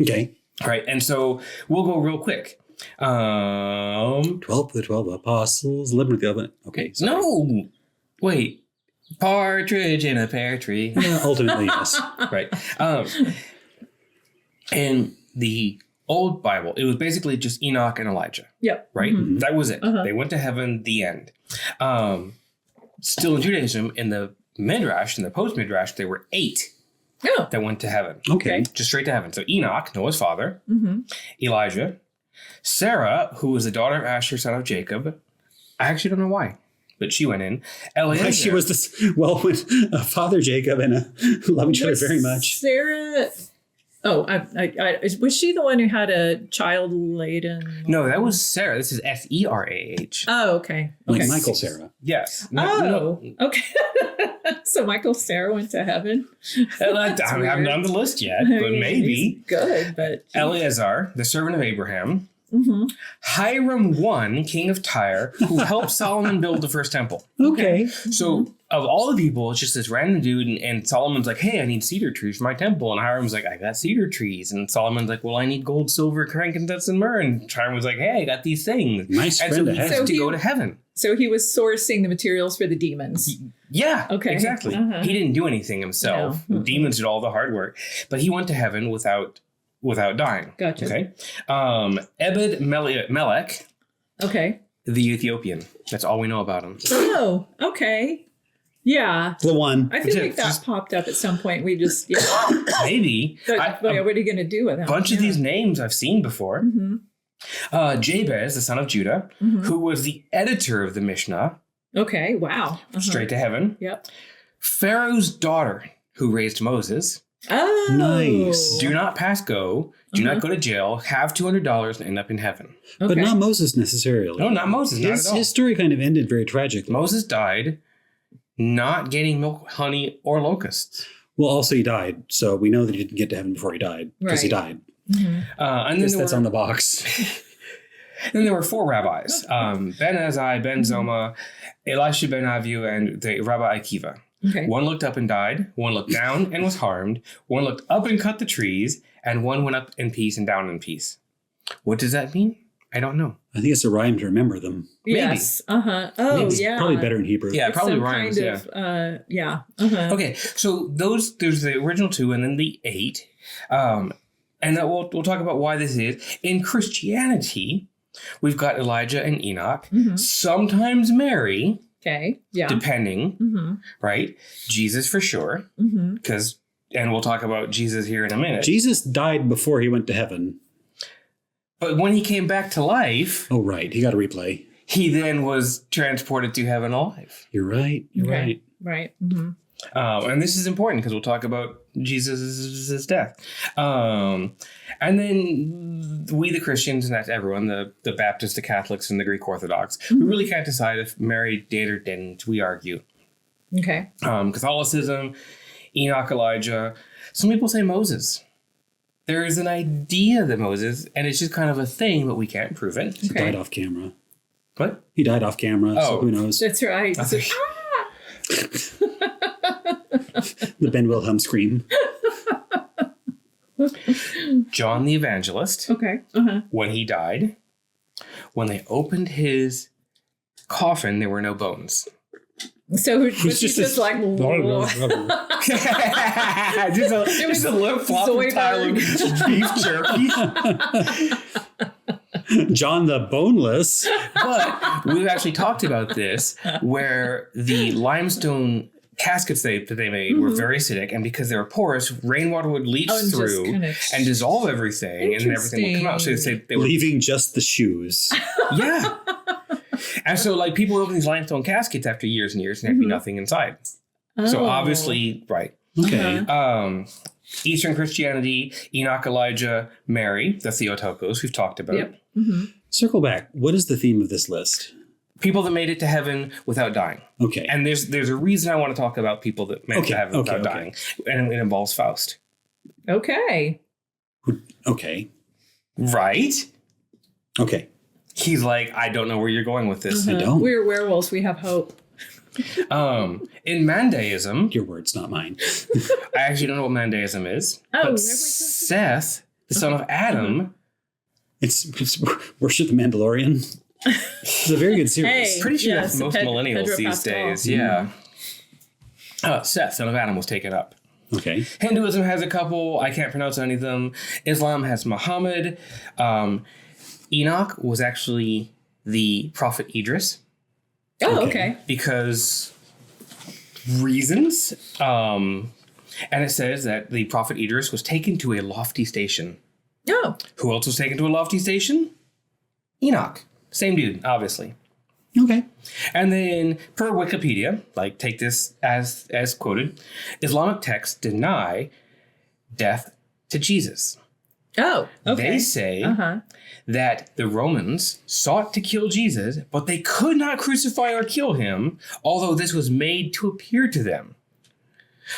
Okay. right? And so we'll go real quick. 12 the 12 apostles, lived with the oven. Okay. Sorry. No, wait. Partridge in a pear tree. Yeah, ultimately, yes. Right. In the old Bible, it was basically just Enoch and Elijah. Yep. Right? That was it. They went to heaven, the end. Still in Judaism, in the Midrash, in the post-Midrash, there were 8 that went to heaven. Okay. Just straight to heaven. So Enoch, Noah's father, Elijah, Sarah, who was the daughter of Asher, son of Jacob. I actually don't know why, but she went in. Eliezer. She was this, well, when Father Jacob and love each other very much. Sarah. Oh, I was she the one who had a child laden? No, that was Sarah. This is Serah. Oh, okay. Like Okay. Michael Sarah. Yes. Okay. So Michael Sarah went to heaven. I haven't done the list yet, but maybe. He's good, but Eleazar, the servant of Abraham. Hiram I, king of Tyre, who helped Solomon build the first temple. Okay. So of all the people, it's just this random dude, and Solomon's like, hey, I need cedar trees for my temple. And Hiram's like, I got cedar trees. And Solomon's like, well, I need gold, silver, frankincense, and myrrh. And Hiram was like, hey, I got these things. Nice and friend so to he have. had to go to heaven. So he was sourcing the materials for the demons. Yeah, Okay. exactly. He didn't do anything himself. No. Demons did all the hard work. But he went to heaven without dying. Gotcha. Okay. Ebed Melech, Okay. the Ethiopian. That's all we know about him. Oh, okay. Yeah. The one. I feel like that popped up at some point. We just, Maybe. But what are you going to do with him? A bunch of these names I've seen before. Jabez, the son of Judah, who was the editor of the Mishnah, Okay. Wow. straight to heaven. Yep. Pharaoh's daughter, who raised Moses. Oh. Nice. Do not pass go. Do not go to jail. Have $200 and end up in heaven. Okay. But not Moses necessarily. No, not Moses. Not at all. His story kind of ended very tragically. Moses died not getting milk, honey, or locusts. Well, also he died, so we know that he didn't get to heaven before he died because he died. And I then guess there that's were, on the box. then there were 4 rabbis: Ben Azai, Ben Zoma, Elisha ben Aviu, and the Rabbi Akiva. Okay. One looked up and died. One looked down and was harmed. One looked up and cut the trees, and one went up in peace and down in peace. What does that mean? I don't know. I think it's a rhyme to remember them. Yes. Oh, It's yeah. probably better in Hebrew. Yeah, It's probably some rhymes. kind Yeah. of, yeah. Okay, so there's the original 2 and then the 8. And that we'll talk about why this is. In Christianity, we've got Elijah and Enoch, sometimes Mary, Okay. Yeah. depending, right? Jesus for sure, because, and we'll talk about Jesus here in a minute. Jesus died before he went to heaven. But when he came back to life, Oh, right. He got a replay. he then was transported to heaven alive. You're right. You're right. Right. And this is important because we'll talk about Jesus' death. And then we, the Christians, and that's everyone, the Baptists, the Catholics, and the Greek Orthodox, we really can't decide if Mary did or didn't. We argue. Okay. Catholicism, Enoch, Elijah. Some people say Moses. There is an idea that Moses, and it's just kind of a thing, but we can't prove it. He died off camera. What? He died off camera, so Oh. who knows? That's right. So, The Ben Wilhelm scream. John the Evangelist, okay. when he died, when they opened his coffin, there were no bones. So was he just like, just a little floppy Zoidberg. pile of beef jerky. John the Boneless. But we've actually talked about this, where the limestone caskets that they made were very acidic, and because they were porous, rainwater would leach through and dissolve everything, and then everything would come out. So they were leaving just the shoes. Yeah. And so, like, people open these limestone caskets after years and years, and there'd be nothing inside. So obviously, right. Okay. Eastern Christianity, Enoch, Elijah, Mary, the Theotokos we've talked about. Yep. Circle back. What is the theme of this list? People that made it to heaven without dying. Okay. And there's a reason I want to talk about people that made it to heaven without dying. And it involves Faust. Okay. Okay. Right? Okay. He's like, I don't know where you're going with this. I don't. We're werewolves. We have hope. In Mandaism, your words, not mine. I actually don't know what Mandaism is. Oh, Seth, the son of Adam. It's Worship the Mandalorian. It's a very good series. Hey, Pretty sure that's most millennials Pedro these Pascal. days. Yeah. Seth, son of Adam, was taken up. Okay. Hinduism has a couple. I can't pronounce any of them. Islam has Muhammad. Enoch was actually the prophet Idris. Oh, okay. Because reasons. And it says that the prophet Idris was taken to a lofty station. Oh. Who else was taken to a lofty station? Enoch. Same dude, obviously. Okay. And then, per Wikipedia, like, take this as quoted, Islamic texts deny death to Jesus. Oh, okay. They say that the Romans sought to kill Jesus, but they could not crucify or kill him, although this was made to appear to them.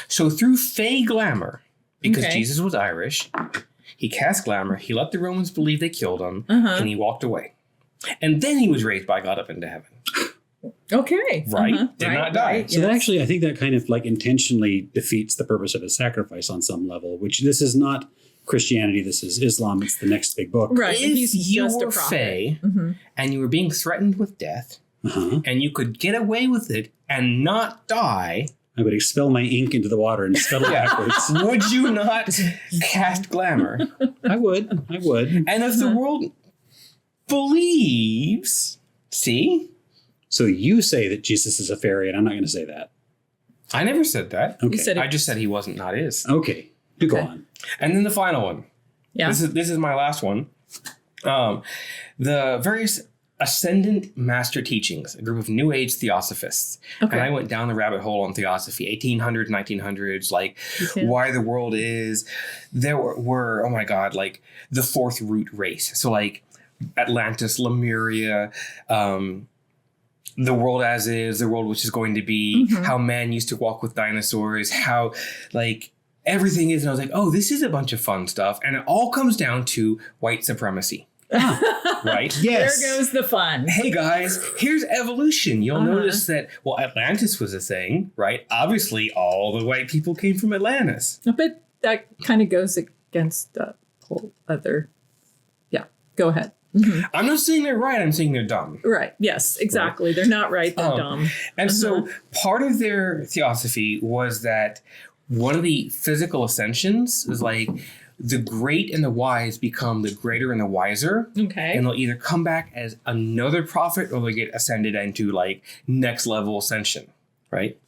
So through fey glamour, because Jesus was Irish, he cast glamour, he let the Romans believe they killed him, and he walked away. And then he was raised by God up into heaven. Okay. Right? Did not die. So that actually, I think that kind of like intentionally defeats the purpose of a sacrifice on some level, which this is not Christianity. This is Islam. It's the next big book. Right. If He's you just were a prophet. fey and you were being threatened with death and you could get away with it and not die, I would expel my ink into the water and scuttle backwards. would you not cast glamour? I would. And if the world believes, see? So you say that Jesus is a fairy, and I'm not going to say that. I never said that. Okay. You said it. I just said he wasn't, not is. Okay. Do go on. And then the final one. Yeah. This is my last one. The various ascendant master teachings, a group of New Age theosophists. Okay. And I went down the rabbit hole on theosophy, 1800s, 1900s, like why the world is. There were, oh my God, like the fourth root race. So like Atlantis, Lemuria, the world as is, the world which is going to be, how man used to walk with dinosaurs, how like everything is. And I was like, oh, this is a bunch of fun stuff. And it all comes down to white supremacy. Right? Yes. There goes the fun. Hey guys, here's evolution. You'll notice that, well, Atlantis was a thing, right? Obviously, all the white people came from Atlantis. But that kind of goes against the whole other. Yeah. Go ahead. I'm not saying they're right. I'm saying they're dumb. Right. Yes, exactly. Right. They're not right. They're dumb. And so part of their theosophy was that one of the physical ascensions is like the great and the wise become the greater and the wiser. Okay. And they'll either come back as another prophet or they'll get ascended into like next level ascension. Right.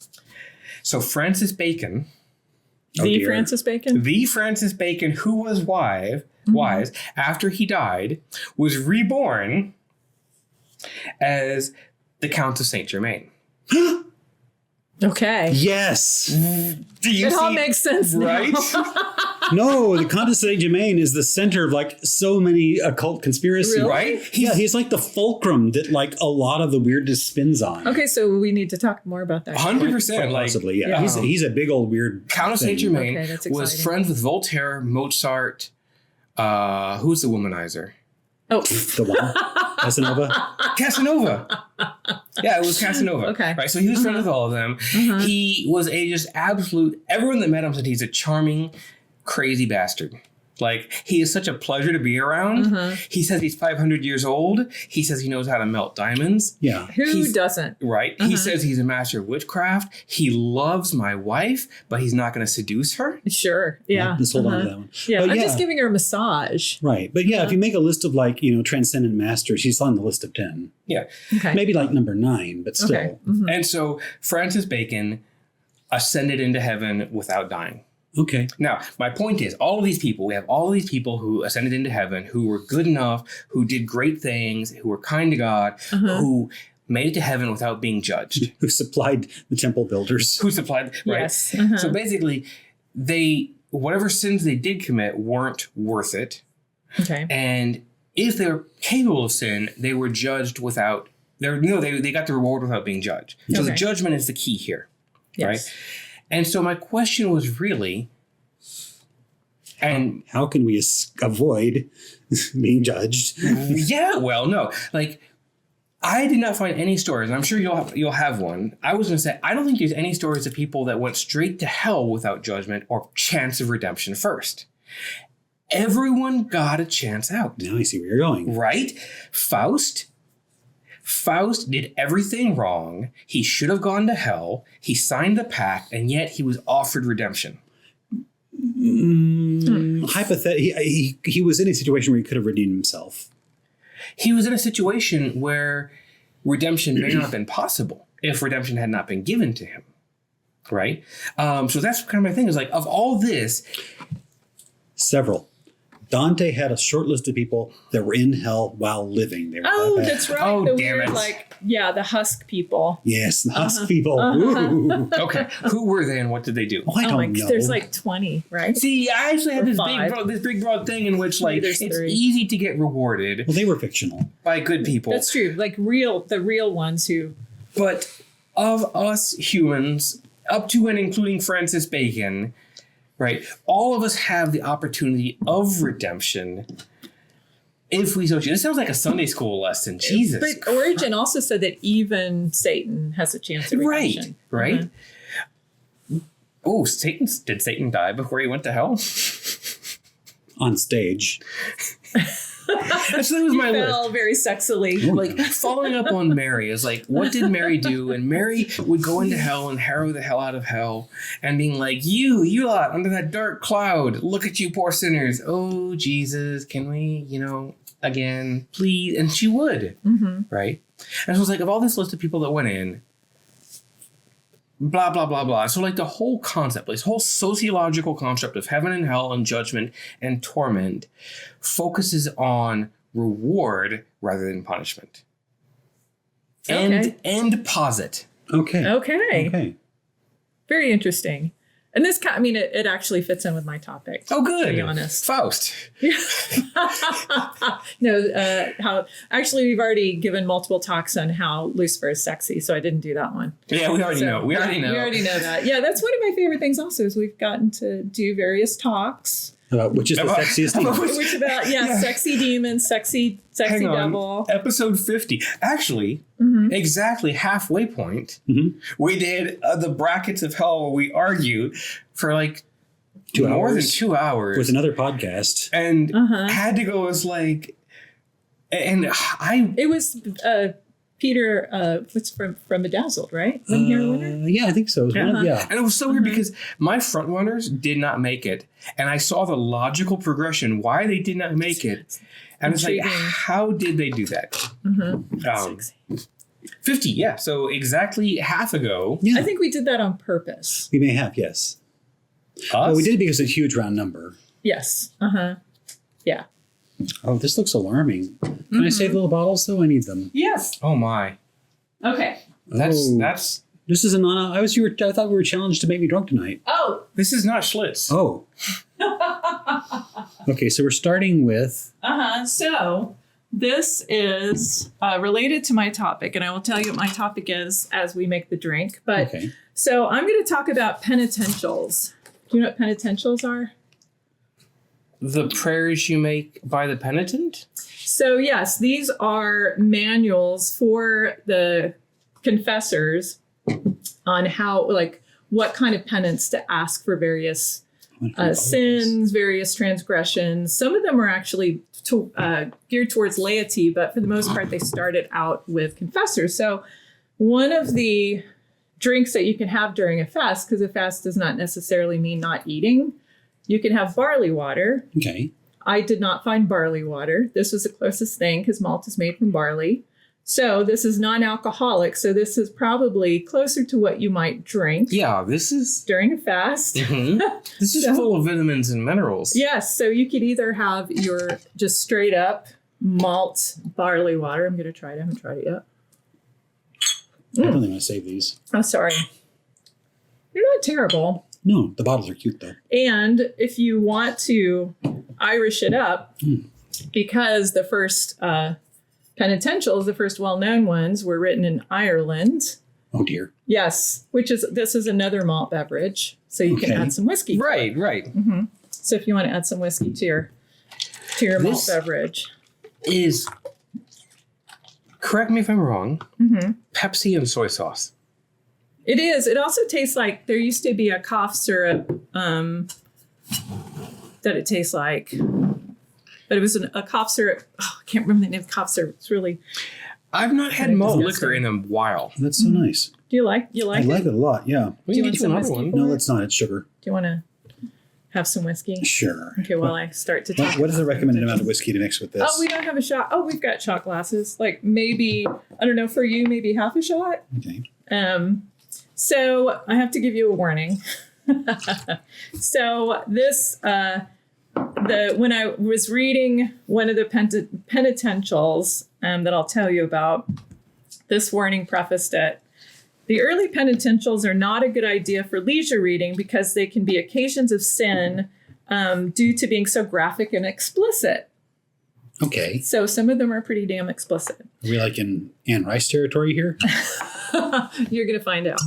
So Francis Bacon. Francis Bacon, who was wise after he died, was reborn as the Count of Saint Germain. Okay. Yes. Do you it see? all makes sense, right? No, the Count of Saint Germain is the center of like so many occult conspiracies. Really? Right? He's like the fulcrum that like a lot of the weirdness spins on. Okay, so we need to talk more about that. 100%. Like, possibly, yeah. He's a big old weird Count of Saint Germain Okay, was friends with Voltaire, Mozart. Who's the womanizer? Oh, the one. Casanova. Yeah, it was Casanova. Okay. Right. So he was friends with all of them. He was a just absolute. Everyone that met him said he's a charming, crazy bastard. Like, he is such a pleasure to be around. He says he's 500 years old. He says he knows how to melt diamonds. Yeah. Who doesn't? Right. He says he's a master of witchcraft. He loves my wife, but he's not going to seduce her. Sure. Yeah. Let's hold on to that one. Yeah. But I'm just giving her a massage. Right. But yeah, if you make a list of like, transcendent masters, he's on the list of 10. Yeah. Okay. Maybe like number 9, but still. Okay. And so Francis Bacon ascended into heaven without dying. Okay. Now, my point is, we have all of these people who ascended into heaven, who were good enough, who did great things, who were kind to God, who made it to heaven without being judged. Who supplied the temple builders. Right? Yes. So basically, whatever sins they did commit weren't worth it. Okay. And if they were capable of sin, they were judged without, they got the reward without being judged. So the judgment is the key here. Yes. Right? And so my question was really, and how can we avoid being judged? Yeah, well, no, like I did not find any stories, and I'm sure you'll have one. I was going to say, I don't think there's any stories of people that went straight to hell without judgment or chance of redemption first. Everyone got a chance out. Now I see where you're going. Right? Faust did everything wrong. He should have gone to hell. He signed the pact, and yet he was offered redemption. Hypothetically, he was in a situation where he could have redeemed himself. He was in a situation where redemption may not have been possible if redemption had not been given to him. Right? So that's kind of my thing, is like, of all this. Several. Dante had a short list of people that were in hell while living. They were that's right. Oh, the damn weird, it. The husk people. Yes, the husk people. Ooh. Okay, who were they and what did they do? Oh, I don't know. There's like 20 , right? See, I actually have Or this big broad thing in which Maybe it's there's 3. easy to get rewarded Well, they were fictional. by good people. That's true. Like the real ones who. But of us humans, up to and including Francis Bacon, right, all of us have the opportunity of redemption if we so choose. This sounds like a Sunday school lesson. Jesus. But Origen also said that even Satan has a chance of redemption. Right. Oh, did Satan die before he went to hell? On stage. That's that was my list. Fell very sexily. Like, following up on Mary is like, what did Mary do? And Mary would go into hell and harrow the hell out of hell and being like, you lot under that dark cloud, look at you poor sinners. Oh, Jesus, can we, again, please? And she would, right? And so it was like, of all this list of people that went in, blah, blah, blah, blah. So like the whole concept, this whole sociological concept of heaven and hell and judgment and torment focuses on reward rather than punishment. And posit. Okay. Very interesting. And this, it actually fits in with my topic. Oh, good. To be honest. Faust. No, actually we've already given multiple talks on how Lucifer is sexy, so I didn't do that one. Yeah, we already know. We already know that. Yeah, that's one of my favorite things also is we've gotten to do various talks. Which is the sexiest demon. Which about, sexy demon, sexy devil. Episode 50. Actually, exactly halfway point, we did the brackets of hell where we argued for like 2 hours. More than 2 hours. With another podcast. And had to go as like, It was Peter, what's from Bedazzled, right? Yeah, I think so. And it was so weird because my front runners did not make it. And I saw the logical progression, why they did not make it. And it's like, how did they do that? 50, yeah. So exactly half ago. Yeah. I think we did that on purpose. We may have, yes. Well, we did it because it's a huge round number. Yes. Yeah. Oh, this looks alarming. Can I save little bottles though? I need them. Yes. Oh my. Okay. That's This is I thought we were challenged to make me drunk tonight. Oh. This is not Schlitz. Oh. Okay, so we're starting with So this is related to my topic, and I will tell you what my topic is as we make the drink. But so I'm going to talk about penitentials. Do you know what penitentials are? The prayers you make by the penitent? So yes, these are manuals for the confessors on how, like, what kind of penance to ask for various sins, various transgressions. Some of them are actually geared towards laity, but for the most part, they started out with confessors. So one of the drinks that you can have during a fast, because a fast does not necessarily mean not eating, you can have barley water. Okay. I did not find barley water. This was the closest thing because malt is made from barley. So this is non-alcoholic. So this is probably closer to what you might drink. Yeah, this is during a fast. Mm-hmm. This is full of vitamins and minerals. Yes. So you could either have your just straight up malt barley water. I'm going to try it. I haven't tried it yet. I really want to save these. Oh, sorry. They're not terrible. No, the bottles are cute though. And if you want to Irish it up, because the first penitentials, the first well-known ones, were written in Ireland. Oh dear. Yes, this is another malt beverage, so you can add some whiskey. Right. Mm-hmm. So if you want to add some whiskey to your malt beverage, is, correct me if I'm wrong, Pepsi and soy sauce. It is. It also tastes like there used to be a cough syrup that it tastes like. But it was a cough syrup. Oh, I can't remember the name of the cough syrup. It's really... I've not had malt liquor in a while. That's so nice. Do you like it? I like it a lot, yeah. We can get you another one. No, let's not. It's sugar. Do you want to have some whiskey? Sure. Okay, while I start to talk. What is the recommended amount of whiskey to mix with this? Oh, we don't have a shot. Oh, we've got shot glasses. Like maybe, I don't know, for you, maybe half a shot. Okay. So I have to give you a warning. So this, when I was reading one of the penitentials that I'll tell you about, this warning prefaced it. The early penitentials are not a good idea for leisure reading because they can be occasions of sin due to being so graphic and explicit. Okay. So some of them are pretty damn explicit. Are we like in Anne Rice territory here? You're going to find out.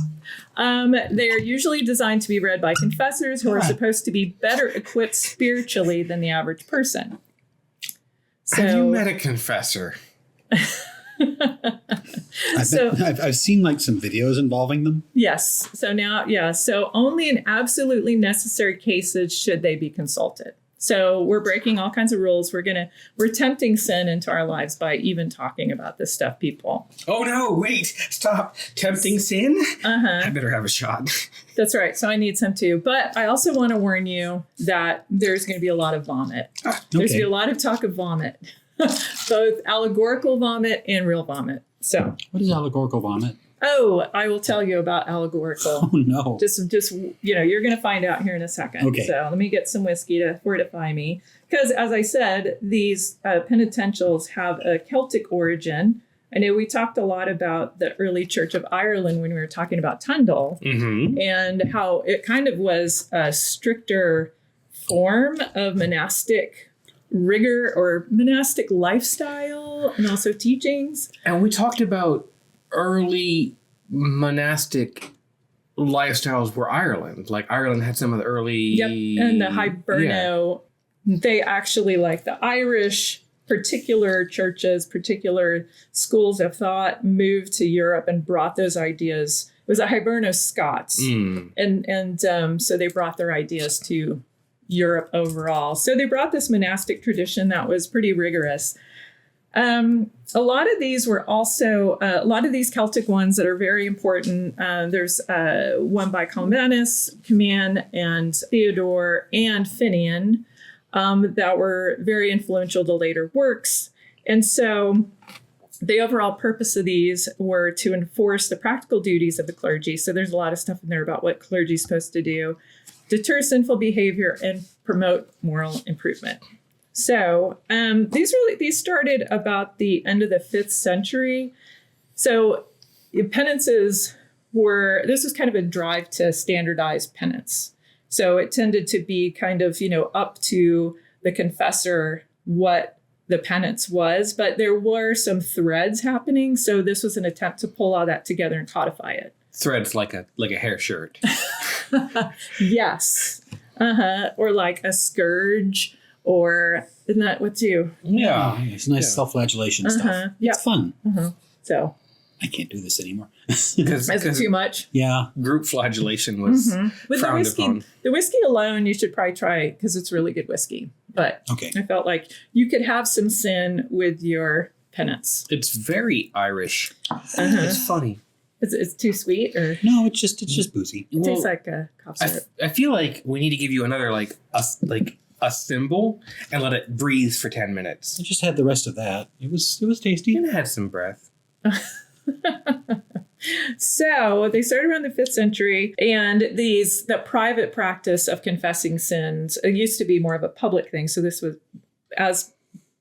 They are usually designed to be read by confessors who are supposed to be better equipped spiritually than the average person. So, have you met a confessor? I've seen like some videos involving them. Yes. So now, so only in absolutely necessary cases should they be consulted. So we're breaking all kinds of rules. We're tempting sin into our lives by even talking about this stuff, people. Oh no, wait, stop. Tempting sin? I better have a shot. That's right. So I need some too. But I also want to warn you that there's going to be a lot of vomit. Okay. There's going to be a lot of talk of vomit, both allegorical vomit and real vomit. So what is allegorical vomit? Oh, I will tell you about allegorical. Oh no! Just you're going to find out here in a second. Okay. So let me get some whiskey to fortify me, because as I said, these penitentials have a Celtic origin. I know we talked a lot about the early Church of Ireland when we were talking about Tyndale, and how it kind of was a stricter form of monastic rigor or monastic lifestyle, and also teachings. And we talked about early monastic lifestyles were Ireland. Like Ireland had some of the early... Yep, and the Hiberno, they actually, like the Irish, particular churches, particular schools of thought moved to Europe and brought those ideas. It was a Hiberno Scots. And so they brought their ideas to Europe overall. So they brought this monastic tradition that was pretty rigorous. A lot of these were also, a lot of these Celtic ones that are very important. There's one by Colmanus, Cumann, and Theodore, and Finian that were very influential to later works. And so the overall purpose of these were to enforce the practical duties of the clergy. So there's a lot of stuff in there about what clergy is supposed to do, deter sinful behavior, and promote moral improvement. So these started about the end of the 5th century. So penances this was kind of a drive to standardize penance. So it tended to be kind of, up to the confessor what the penance was, but there were some threads happening. So this was an attempt to pull all that together and codify it. Threads like a hair shirt. Yes. Or like a scourge. Or isn't that what you? Yeah, it's nice self-flagellation stuff. Yeah, it's fun. So I can't do this anymore. Is it too much? Yeah. Group flagellation was With frowned upon. The whiskey alone, you should probably try it because it's really good whiskey. But Okay. I felt like you could have some sin with your penance. It's very Irish. It's funny. It's too sweet, or No, it's just boozy. it tastes like a cough syrup. I feel like we need to give you another a thimble and let it breathe for 10 minutes. I just had the rest of that. It was tasty. And it had some breath. So they started around the 5th century, and the private practice of confessing sins, it used to be more of a public thing. So this was, as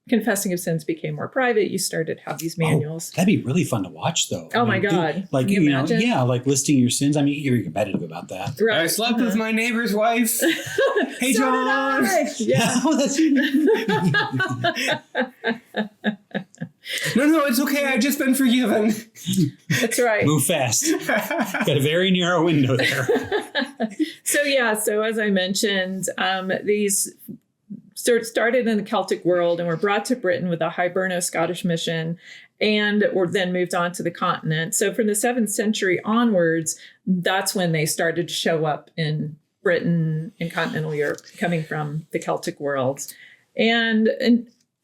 confessing of sins became more private, you started to have these manuals. That'd be really fun to watch, though. Oh my God. Like, Can you imagine? yeah, like listing your sins. I mean, you're competitive about that. Right. I slept with my neighbor's wife. Hey, So John. did I. Yeah. Oh, that's No, it's okay. I've just been forgiven. That's right. Move fast. Got a very narrow window there. So as I mentioned, these started in the Celtic world and were brought to Britain with a Hiberno-Scottish mission, and were then moved on to the continent. So from the 7th century onwards, that's when they started to show up in Britain and continental Europe, coming from the Celtic world. And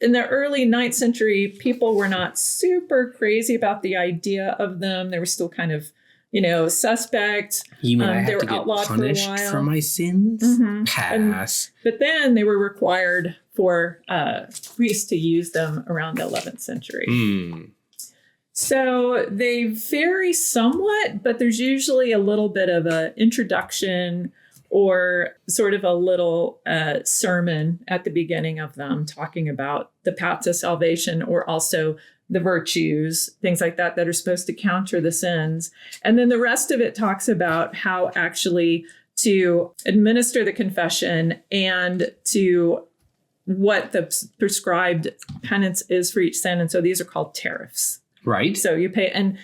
in the early 9th century, people were not super crazy about the idea of them. They were still kind of, suspect. You mean I They have were to get outlawed for a punished while. for my sins? Mhm. Pass. But then they were required for priests to use them around the 11th century. So they vary somewhat, but there's usually a little bit of an introduction or sort of a little sermon at the beginning of them, talking about the path to salvation, or also the virtues, things like that are supposed to counter the sins. And then the rest of it talks about how actually to administer the confession and to what the prescribed penance is for each sin. And so these are called tariffs. Right. So you pay, and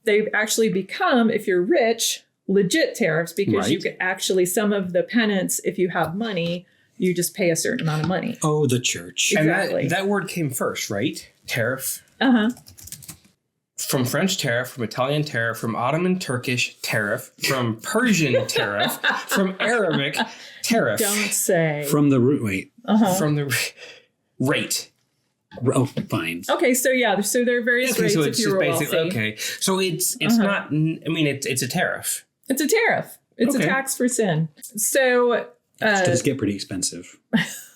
they actually become, if you're rich, legit tariffs, because you could actually, some of the penance, if you have money, you just pay a certain amount of money. Oh, the church. Exactly. And that word came first, right? Tariff. Uh-huh. From French tariff, from Italian tariff, from Ottoman Turkish tariff, from Persian tariff, from Arabic tariff. Don't say. From the root. Wait. From the rate. Oh, fine. Okay, so there are various rates so if it's you're just wealthy. basically, okay. So it's not, I mean, it's a tariff. It's a tariff. It's a tax for sin. So It does get pretty expensive.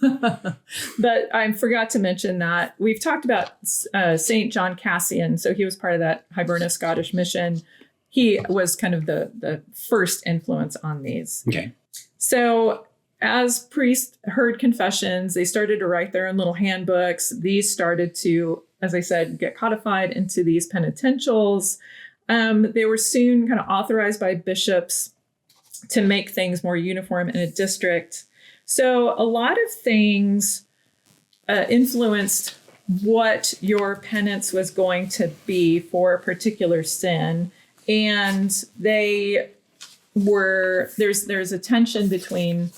but I forgot to mention that we've talked about St. John Cassian. So he was part of that Hiberno-Scottish mission. He was kind of the first influence on these. Okay. So as priests heard confessions, they started to write their own little handbooks. These started to, as I said, get codified into these penitentials. They were soon kind of authorized by bishops to make things more uniform in a district. So a lot of things influenced what your penance was going to be for a particular sin. And there's a tension between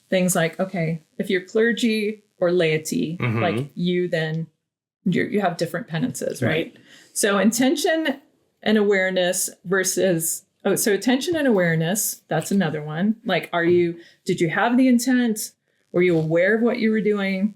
things like, okay, if you're clergy or laity, like you have different penances, right? So intention and awareness versus, so attention and awareness, that's another one. Like, did you have the intent? Were you aware of what you were doing?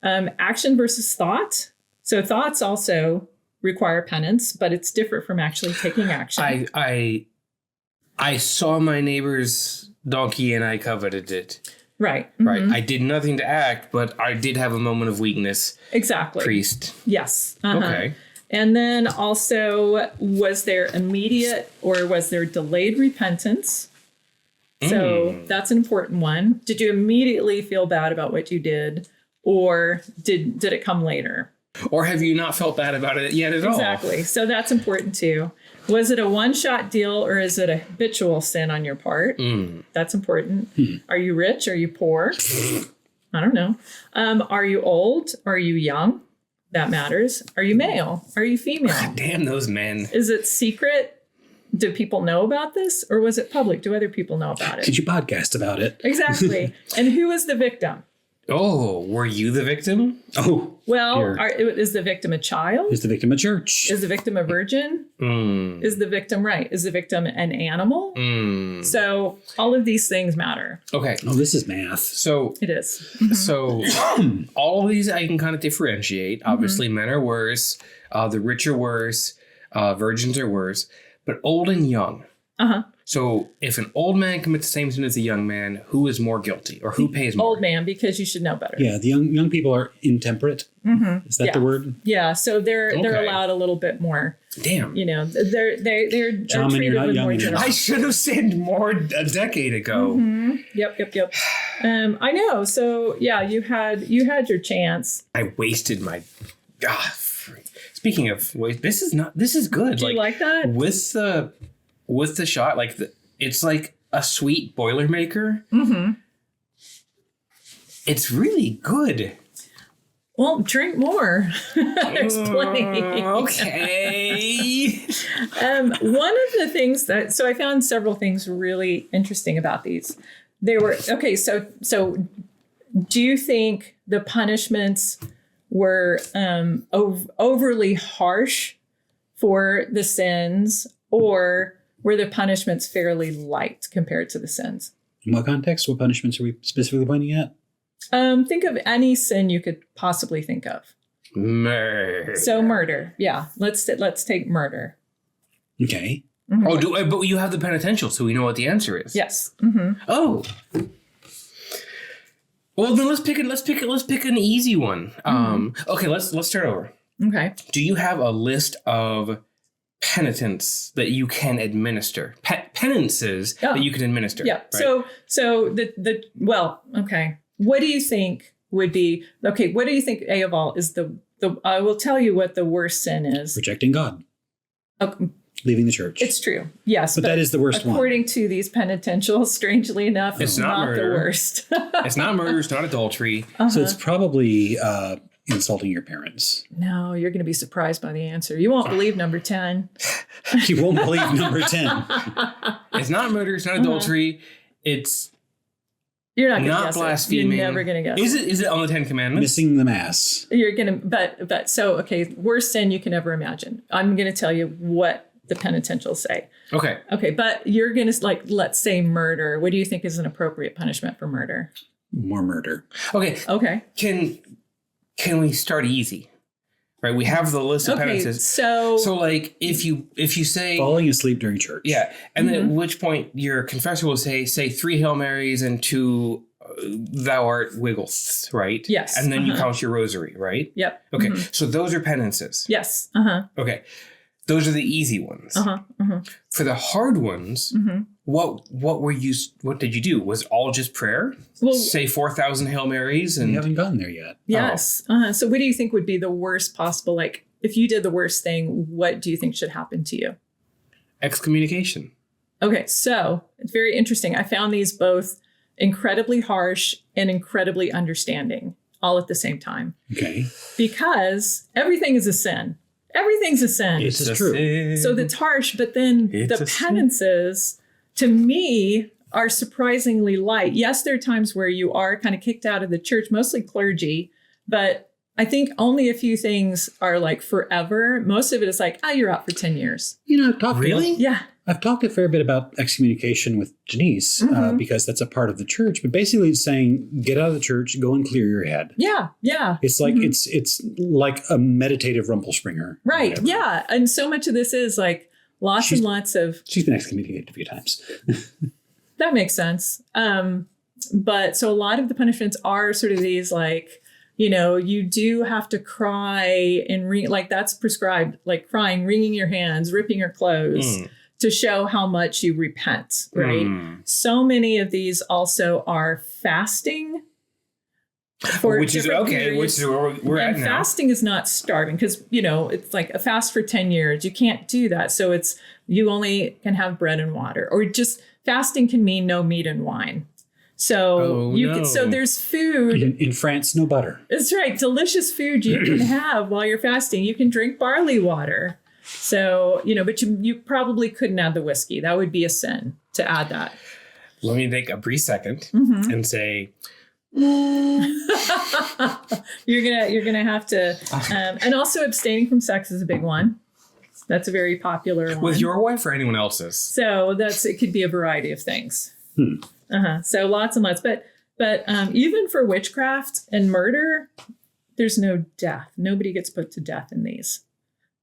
Action versus thought. So thoughts also require penance, but it's different from actually taking action. I saw my neighbor's donkey and I coveted it. Right. Right. I did nothing to act, but I did have a moment of weakness. Exactly. Priest. Yes. Okay. And then also, was there immediate or was there delayed repentance? So that's an important one. Did you immediately feel bad about what you did, or did it come later? Or have you not felt bad about it yet at all? Exactly. So that's important too. Was it a one-shot deal, or is it a habitual sin on your part? That's important. Are you rich? Are you poor? I don't know. Are you old? Are you young? That matters. Are you male? Are you female? God damn those men. Is it secret? Do people know about this, or was it public? Do other people know about it? Did you podcast about it? Exactly. And who is the victim? Oh, were you the victim? Oh, Well, is the victim a child? is the victim a church? Is the victim a virgin? Is the victim right? Is the victim an animal? So all of these things matter. Okay. Oh, this is math. So It is. So all of these I can kind of differentiate. Obviously, men are worse. The rich are worse. Virgins are worse. But old and young. Uh-huh. So if an old man commits the same sin as a young man, who is more guilty or who pays more? Old man, because you should know better. Yeah, the young people are intemperate. Is that the word? Yeah, so they're allowed a little bit more. Damn. You know, they're John, treated you're not with young more enough. generosity. I should have sinned more a decade ago. Yep. I know. So yeah, you had your chance. I wasted my. Speaking of waste, this is good. Do you like that? With the shot, it's like a sweet Boilermaker. It's really good. Well, drink more. There's plenty. Okay. One of the things so I found several things really interesting about these. They were okay. So do you think the punishments were overly harsh for the sins, or were the punishments fairly light compared to the sins? In what context? What punishments are we specifically pointing at? Think of any sin you could possibly think of. Murder. So murder. Yeah. Let's take murder. Okay. Oh, but you have the penitential, so we know what the answer is. Yes. Oh. Well, then let's pick an easy one. Okay, let's start over. Okay. Do you have a list of penitents that you can administer? Penances that you can administer. Yeah. Right? So okay. What do you think would be okay? What do you think, A of all, is the I will tell you what the worst sin is. Rejecting God. Okay. Leaving the church. It's true. Yes. But that is the worst one. According to these penitentials, strangely enough, It's not the murder. worst. It's not murder. It's not adultery. So it's probably insulting your parents. No, you're going to be surprised by the answer. You won't believe number 10. You won't believe number 10. It's not murder. It's not adultery. It's You're not going to not guess blaspheming. it. You're never going to guess Is it on the 10 Commandments? Missing the mass. You're going to, but so, okay, worst sin you can ever imagine. I'm going to tell you what the penitentials say. Okay. Okay, but you're going to, let's say murder. What do you think is an appropriate punishment for murder? More murder. Okay. Okay. Can we start easy? Right. We have the list of penances. So if you say Falling asleep during church. yeah, and then at which point your confessor will say 3 Hail Marys and 2 Thou art Wiggles, right? Yes. And then you count your rosary, right? Yep. Okay. So those are penances. Yes. Okay. Those are the easy ones. For the hard ones, what did you do? Was all just prayer? Well, say 4,000 Hail Marys and We haven't gotten there yet. yes. So what do you think would be the worst possible, if you did the worst thing, what do you think should happen to you? excommunication. Okay, so it's very interesting. I found these both incredibly harsh and incredibly understanding all at the same time. Okay. Because everything is a sin. Everything's a sin. This is true. Sin. So that's harsh, but then It's the a sin. penances, to me, are surprisingly light. Yes, there are times where you are kind of kicked out of the church, mostly clergy, but I think only a few things are forever. Most of it is you're out for 10 years. I've talked Really? Yeah. I've talked a fair bit about excommunication with Janice because that's a part of the church. But basically, it's saying get out of the church, go and clear your head. Yeah. Yeah. It's like it's like a meditative Rumpelspringer. Right. Whatever. Yeah. And so much of this is lots and lots of. She's been excommunicated a few times. That makes sense. But so a lot of the punishments are sort of these you do have to cry and that's prescribed, crying, wringing your hands, ripping your clothes. To show how much you repent, right? So many of these also are fasting. Which is where we're at and now. fasting is not starving because, it's like a fast for 10 years. You can't do that. So you only can have bread and water, or just fasting can mean no meat and wine. So so there's food. In France, no butter. That's right. Delicious food you can have while you're fasting. You can drink barley water. So, but you probably couldn't add the whiskey. That would be a sin to add that. Let me take a brief second and say You're gonna have to, and also abstaining from sex is a big one. That's a very popular one. With your wife or anyone else's? So it could be a variety of things. So lots and lots, but even for witchcraft and murder, there's no death. Nobody gets put to death in these.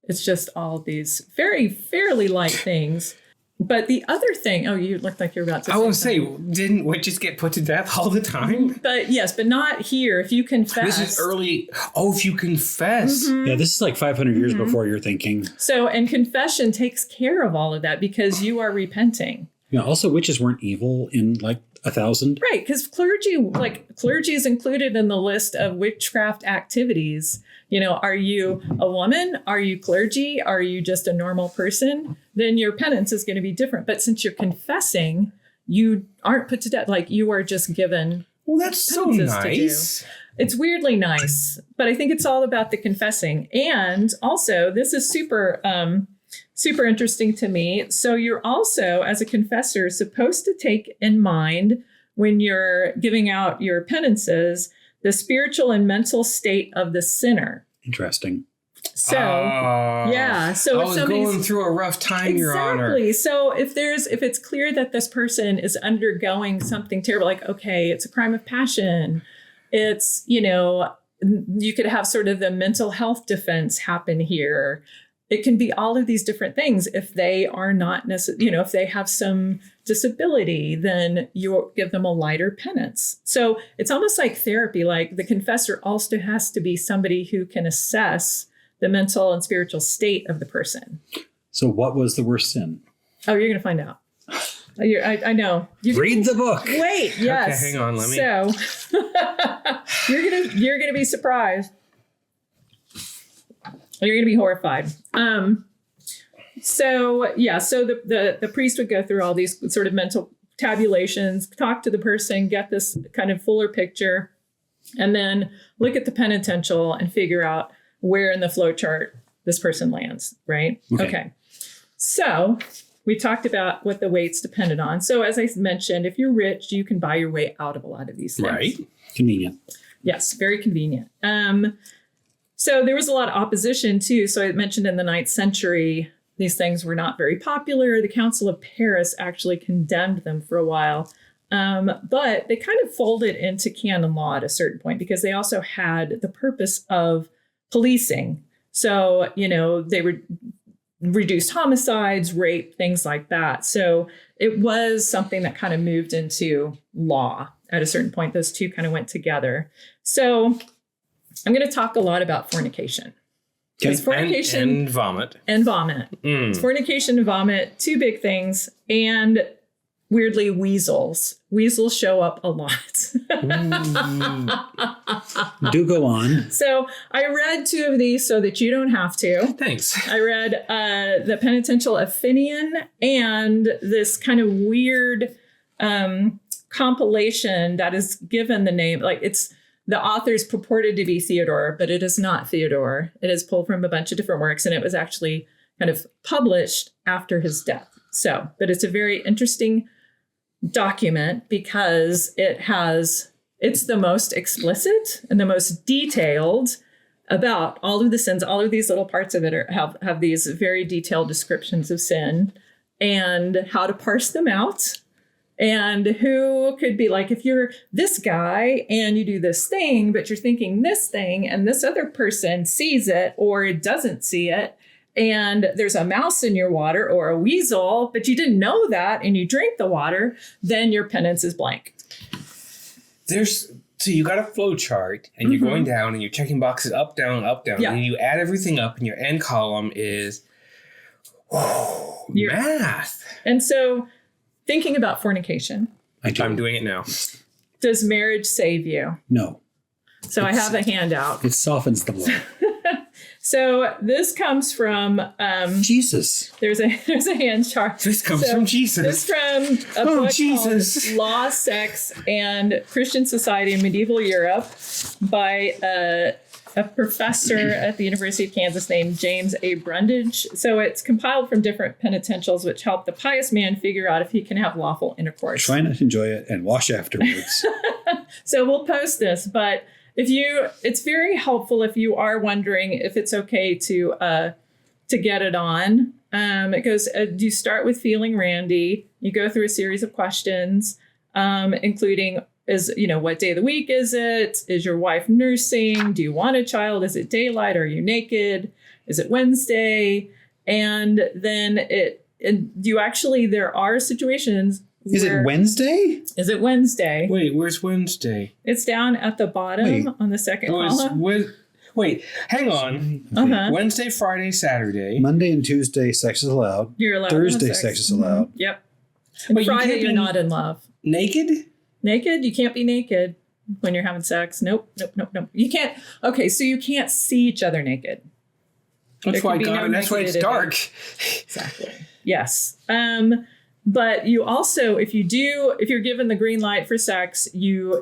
It's just all these fairly light things. But the other thing, you looked like you're about to say. I was saying, didn't witches get put to death all the time? But yes, but not here. If you confess. This is early. Oh, if you confess. Yeah, this is like 500 years before you're thinking. So, and confession takes care of all of that because you are repenting. Yeah. Also, witches weren't evil in like 1,000. Right, because clergy is included in the list of witchcraft activities. You know, are you a woman? Are you clergy? Are you just a normal person? Then your penance is going to be different. But since you're confessing, you aren't put to death. Like you are just given. Well, that's so nice. It's weirdly nice, but I think it's all about the confessing. And also, this is super interesting to me. So you're also, as a confessor, supposed to take in mind when you're giving out your penances, the spiritual and mental state of the sinner. Interesting. So, yeah. So I if was somebody's going through a rough time, Your Honor. Exactly. So if it's clear that this person is undergoing something terrible, like, okay, it's a crime of passion. It's, you could have sort of the mental health defense happen here. It can be all of these different things. If they are not necessarily, if they have some disability, then you give them a lighter penance. So it's almost like therapy. Like the confessor also has to be somebody who can assess the mental and spiritual state of the person. So what was the worst sin? Oh, you're going to find out. I know. Read the book. Wait, yes. Okay, hang on. Let me. So you're gonna be surprised. You're going to be horrified. So the priest would go through all these sort of mental tabulations, talk to the person, get this kind of fuller picture, and then look at the penitential and figure out where in the flow chart this person lands, right? Okay. So we talked about what the weight's depended on. So as I mentioned, if you're rich, you can buy your way out of a lot of these things. Right. Convenient. Yes, very convenient. So there was a lot of opposition too. So I mentioned in the 9th century, these things were not very popular. The Council of Paris actually condemned them for a while. But they kind of folded into canon law at a certain point because they also had the purpose of policing. So, they reduced homicides, rape, things like that. So it was something that kind of moved into law at a certain point. Those two kind of went together. So I'm going to talk a lot about fornication. Okay. Fornication and vomit. And vomit. It's fornication and vomit, two big things. And weirdly, weasels. Weasels show up a lot. Do go on. So I read two of these so that you don't have to. Thanks. I read the Penitential of Finian and this kind of weird compilation that is given the name, the author's purported to be Theodore, but it is not Theodore. It is pulled from a bunch of different works, and it was actually kind of published after his death. So, but it's a very interesting document because it's the most explicit and the most detailed about all of the sins. All of these little parts of it have these very detailed descriptions of sin and how to parse them out. And who could be like, if you're this guy and you do this thing, but you're thinking this thing and this other person sees it or doesn't see it, and there's a mouse in your water or a weasel, but you didn't know that and you drink the water, then your penance is blank. So you got a flow chart and you're going down and you're checking boxes up, down, Yeah. and you add everything up and your end column is math. And so thinking about fornication. I'm doing it now. Does marriage save you? No. So I have a handout. It softens the blow. So this comes from Jesus. There's a hand chart. This comes from Jesus. This from a book called Law, Sex, and Christian Society in Medieval Europe by a professor at the University of Kansas named James A. Brundage. So it's compiled from different penitentials, which help the pious man figure out if he can have lawful intercourse. Try not to enjoy it and wash afterwards. So we'll post this, but it's very helpful if you are wondering if it's okay to get it on. It goes, you start with feeling randy. You go through a series of questions, including what day of the week is it? Is your wife nursing? Do you want a child? Is it daylight? Are you naked? Is it Wednesday? And then there are situations. Is it Wednesday? Is it Wednesday? Wait, where's Wednesday? It's down at the bottom on the second column. Wait, hang on. Uh-huh. Wednesday, Friday, Saturday. Monday and Tuesday, sex is allowed. You're allowed. Thursday, sex is allowed. Mm-hmm. Yep. And Wait, Friday, you're not in love. Naked? Naked? You can't be naked when you're having sex. Nope. You can't. Okay, so you can't see each other naked. That's why it's dark. Exactly. Yes. But you also, if you're given the green light for sex,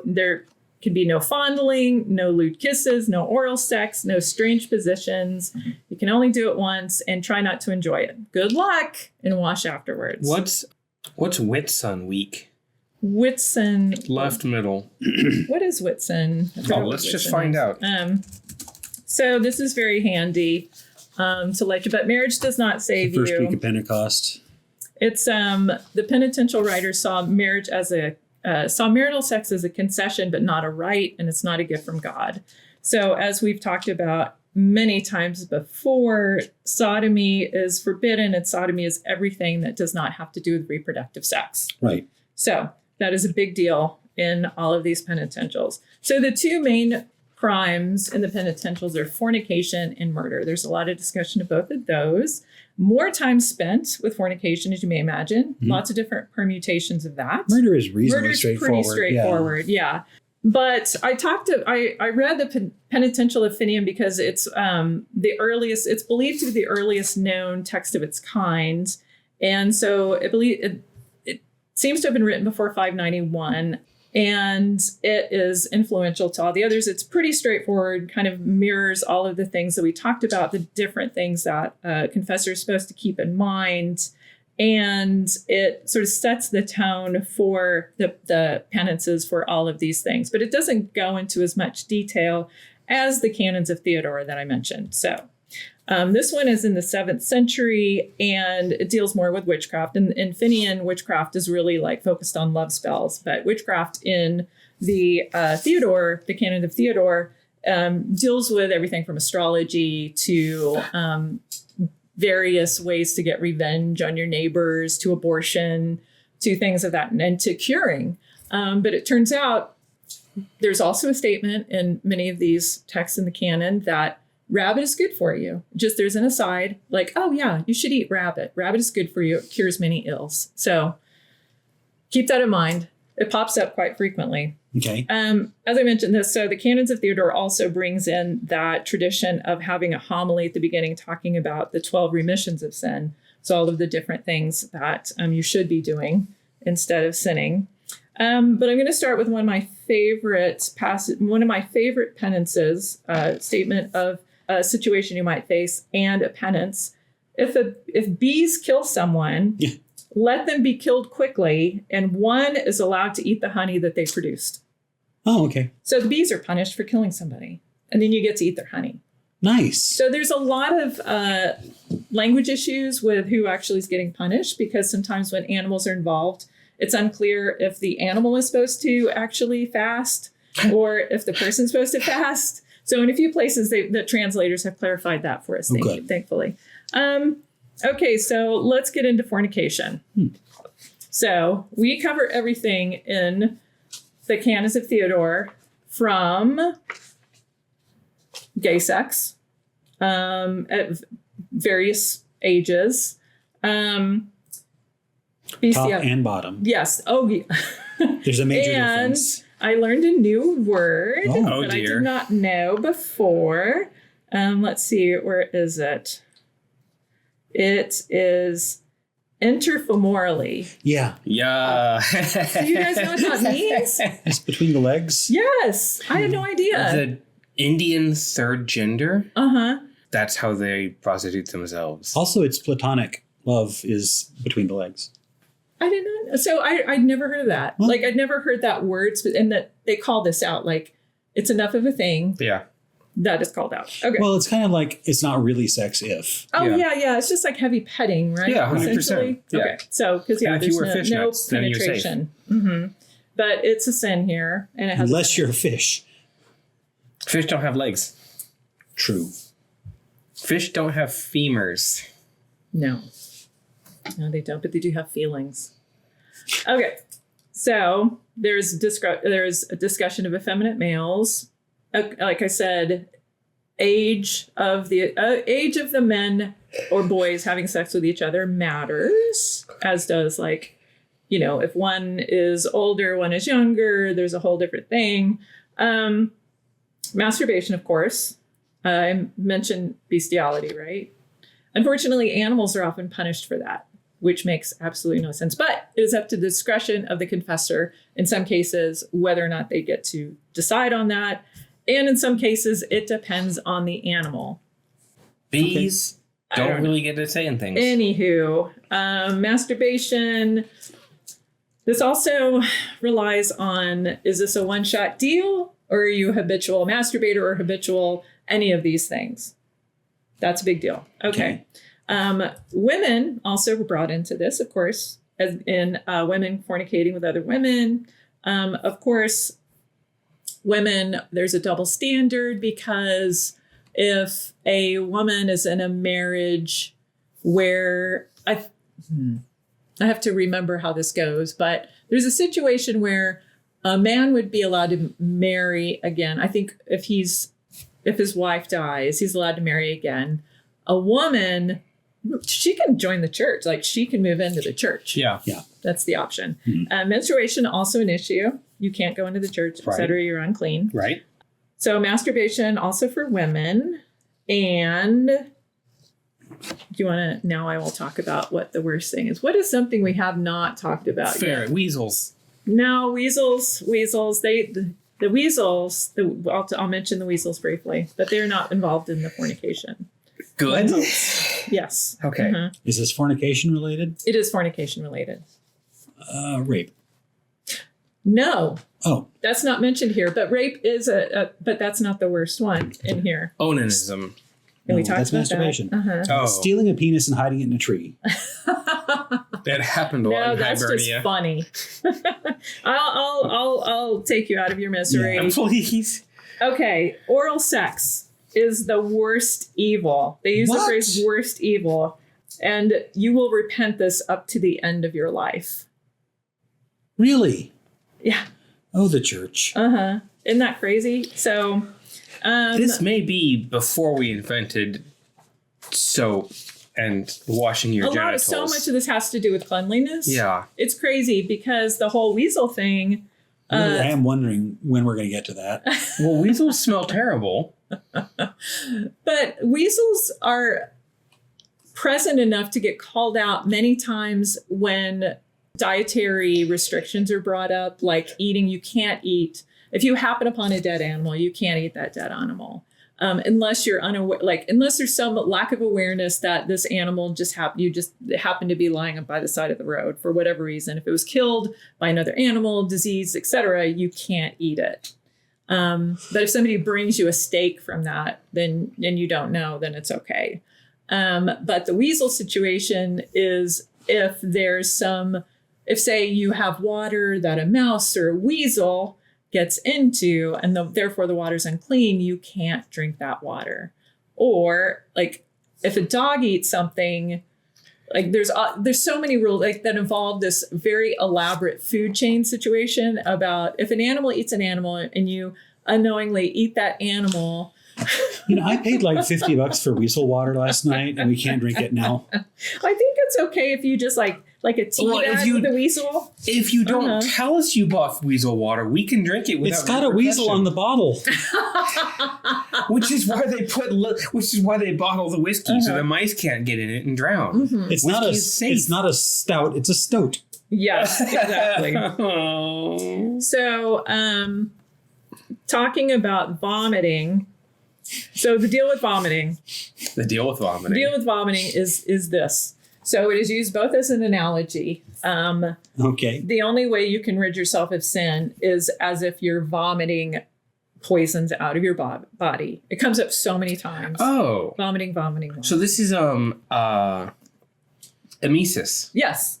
there can be no fondling, no lewd kisses, no oral sex, no strange positions. You can only do it once and try not to enjoy it. Good luck and wash afterwards. What's Whitsun week? Whitsun. Left middle. What is Whitsun? Let's just find out. So this is very handy to let you, but marriage does not save you. First week of Pentecost. It's the penitential writers saw marriage as saw marital sex as a concession, but not a right, and it's not a gift from God. So as we've talked about many times before, sodomy is forbidden, and sodomy is everything that does not have to do with reproductive sex. Right. So that is a big deal in all of these penitentials. So the two main crimes in the penitentials are fornication and murder. There's a lot of discussion of both of those. More time spent with fornication, as you may imagine. Mm-hmm. Lots of different permutations of that. Murder is reasonably straightforward. Pretty straightforward, yeah. But I read the Penitential of Finian because it's it's believed to be the earliest known text of its kind. And so it seems to have been written before 591. And it is influential to all the others. It's pretty straightforward, kind of mirrors all of the things that we talked about, the different things that a confessor is supposed to keep in mind. And it sort of sets the tone for the penances for all of these things. But it doesn't go into as much detail as the canons of Theodore that I mentioned. So this one is in the 7th century, and it deals more with witchcraft. And in Finian, witchcraft is really focused on love spells. But witchcraft in the the canon of Theodore, deals with everything from astrology to various ways to get revenge on your neighbors, to abortion, to things of that, and to curing. But it turns out there's also a statement in many of these texts in the canon that rabbit is good for you. Just there's an aside, oh yeah, you should eat rabbit. Rabbit is good for you. It cures many ills. So keep that in mind. It pops up quite frequently. Okay. As I mentioned so the canons of Theodore also brings in that tradition of having a homily at the beginning talking about the 12 remissions of sin. So all of the different things that you should be doing instead of sinning. But I'm going to start with one of my favorite penances, statement of a situation you might face and a penance. If bees kill someone, let them be killed quickly, and one is allowed to eat the honey that they produced. Oh, okay. So the bees are punished for killing somebody, and then you get to eat their honey. Nice. So there's a lot of language issues with who actually is getting punished, because sometimes when animals are involved, it's unclear if the animal is supposed to actually fast or if the person's supposed to fast. So in a few places, the translators have clarified that for us, thankfully. Okay, so let's get into fornication. So we cover everything in the canons of Theodore, from gay sex at various ages. Top and bottom. Yes. Oh, yeah. There's a major difference. I learned a new word that I dear. did not know before. Let's see, where is it? It is interfemorally. Yeah. Yeah. Do you guys know what that means? It's between the legs. Yes. I had no idea. The Indian third gender. Uh-huh. That's how they prostitute themselves. Also, it's platonic. Love is between the legs. I didn't know. So I'd never heard of that. Well, Like I'd never heard that word, and that they call this out. Like it's enough of a thing Yeah. that is called out. Okay. Well, it's kind of like it's not really sex if. Oh Yeah. yeah. It's just like heavy petting, right? Yeah, 100%. Essentially? Yeah. Okay. So because And if you there's wear no fishnets, then you're safe. penetration. Mm-hmm. But it's a sin here, and it has Unless you're a fish. Fish don't have legs. True. Fish don't have femurs. No, they don't. But they do have feelings. Okay. So there's a discussion of effeminate males. Like I said, age of the men or boys having sex with each other matters, as does if one is older, one is younger, there's a whole different thing. Masturbation, of course. I mentioned bestiality, right? Unfortunately, animals are often punished for that, which makes absolutely no sense. But it is up to the discretion of the confessor in some cases whether or not they get to decide on that. And in some cases, it depends on the animal. Bees don't really get to say in things. Anywho, masturbation. This also relies on, is this a one-shot deal, or are you a habitual masturbator or habitual any of these things? That's a big deal. Okay. Women also were brought into this, of course, as in women fornicating with other women. Of course, women, there's a double standard because if a woman is in a marriage where I have to remember how this goes, but there's a situation where a man would be allowed to marry again. I think if his wife dies, he's allowed to marry again. A woman, she can join the church. Like she can move into the church. Yeah. That's the option. Menstruation, also an issue. You can't go into the church, et cetera. You're unclean. Right. So masturbation also for women. And do you want to, now I will talk about what the worst thing is. What is something we have not talked about Ferret, yet? weasels. No, weasels. The weasels, I'll mention the weasels briefly, but they're not involved in the fornication. Good. Yes. Okay. Is this fornication related? It is fornication related. Rape. No. Oh. That's not mentioned here, but rape is but that's not the worst one in here. Onanism. And we No, talked that's about masturbation. that. Oh, Stealing a penis and hiding it in a tree. that happened a lot No, in that's Hibernia. just funny. I'll take you out of your misery. Yeah, please. Okay, oral sex is the worst evil. They use the What? phrase worst evil, and you will repent this up to the end of your life. Really? Yeah. Oh, the church. Isn't that crazy? So, This may be before we invented soap and washing your genitals. so much of this has to do with cleanliness. Yeah. It's crazy because the whole weasel thing. Really, I am wondering when we're going to get to that. Well, weasels smell terrible. But weasels are present enough to get called out many times when dietary restrictions are brought up, like eating. You can't eat. If you happen upon a dead animal, you can't eat that dead animal. Unless you're unaware, unless there's some lack of awareness that this animal just happened to be lying by the side of the road for whatever reason. If it was killed by another animal, disease, etc., you can't eat it. But if somebody brings you a steak from that, then and you don't know, then it's okay. But the weasel situation is if say you have water that a mouse or a weasel gets into, and therefore the water's unclean, you can't drink that water. Or if a dog eats something, there's so many rules that involve this very elaborate food chain situation about if an animal eats an animal and you unknowingly eat that animal. I paid $50 for weasel water last night, and we can't drink it now. I think it's okay if you just like a tea bag with a weasel. If you don't tell us you bought weasel water, we can drink it without It's got a weasel on the bottle. Which is why they bottle the whiskey so the mice can't get in it and drown. It's not a stout, it's a stoat. Yes, exactly. So, talking about vomiting. So the deal with vomiting. The deal with vomiting. is this. So it is used both as an analogy. Okay. The only way you can rid yourself of sin is as if you're vomiting poisons out of your body. It comes up so many times. Oh. Vomiting. So this is emesis. Yes.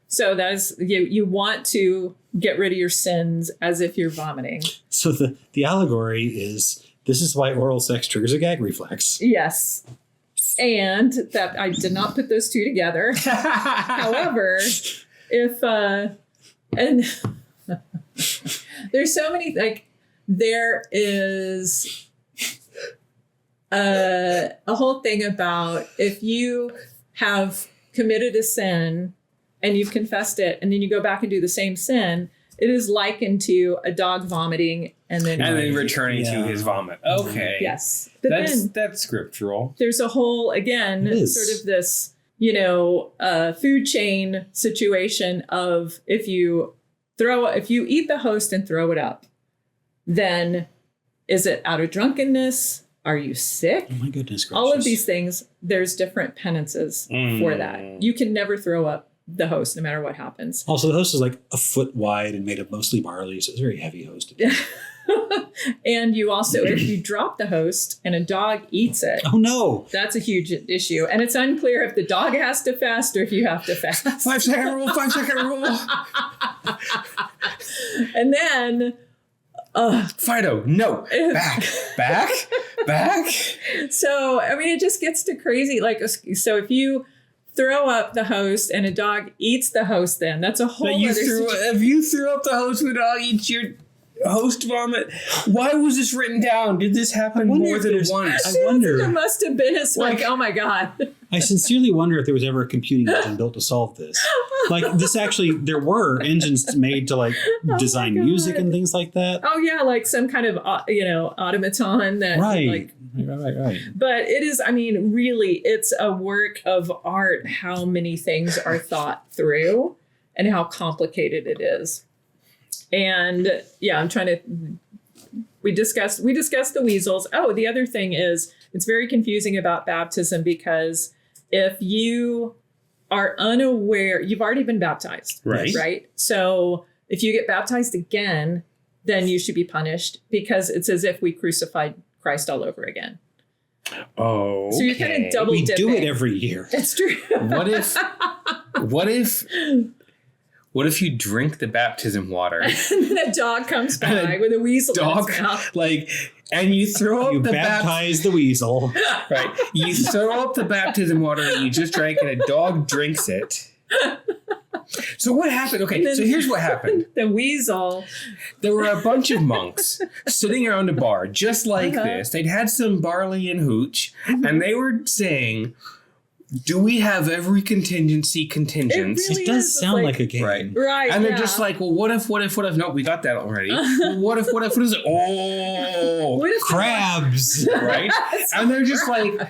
So that's you want to get rid of your sins as if you're vomiting. So the allegory is this is why oral sex triggers a gag reflex. Yes. And that I did not put those two together. However, if and there's so many, like there is a whole thing about if you have committed a sin and you've confessed it and then you go back and do the same sin, it is likened to a dog vomiting and then returning to his vomit. Okay. Yes. But that's scriptural. There's a whole, again, sort of this, food chain situation of if you eat the host and throw it up, then is it out of drunkenness? Are you sick? Oh my goodness gracious. All of these things, there's different penances for that. You can never throw up the host no matter what happens. Also, the host is like a foot wide and made of mostly barley, so it's a very heavy host. And you also, if you drop the host and a dog eats it. Oh no. That's a huge issue. And it's unclear if the dog has to fast or if you have to fast. 5 second rule, 5 second rule. And then Fido, no. Back. So, I mean, it just gets to crazy. Like, so if you throw up the host and a dog eats the host, then that's a whole other situation. If you threw up the host and a dog eats your host vomit, why was this written down? Did this happen more than once? I wonder. There must have been. It's like, oh my God. I sincerely wonder if there was ever a computing engine built to solve this. Like this actually, there were engines made to like design music and things like that. Oh yeah, like some kind of automaton that Right. But it is, I mean, really, it's a work of art how many things are thought through and how complicated it is. And yeah, we discussed the weasels. Oh, the other thing is it's very confusing about baptism because if you are unaware, you've already been baptized. Right. So if you get baptized again, then you should be punished because it's as if we crucified Christ all over again. Oh, so you're kind of double dipping. We do it every year. It's true. What if you drink the baptism water? And then a dog comes by with a weasel in its mouth. And you throw up you baptize the weasel. Right. You throw up the baptism water that you just drank and a dog drinks it. So what happened? Okay, so here's what happened. The weasel. There were a bunch of monks sitting around a bar just like this. They'd had some barley and hooch, and they were saying, do we have every contingency contingent? It does sound like a game. Right. And they're just like, well, what if? Nope, we got that already. Well, what if, what is it? Oh, what if crabs. Right? And they're just like,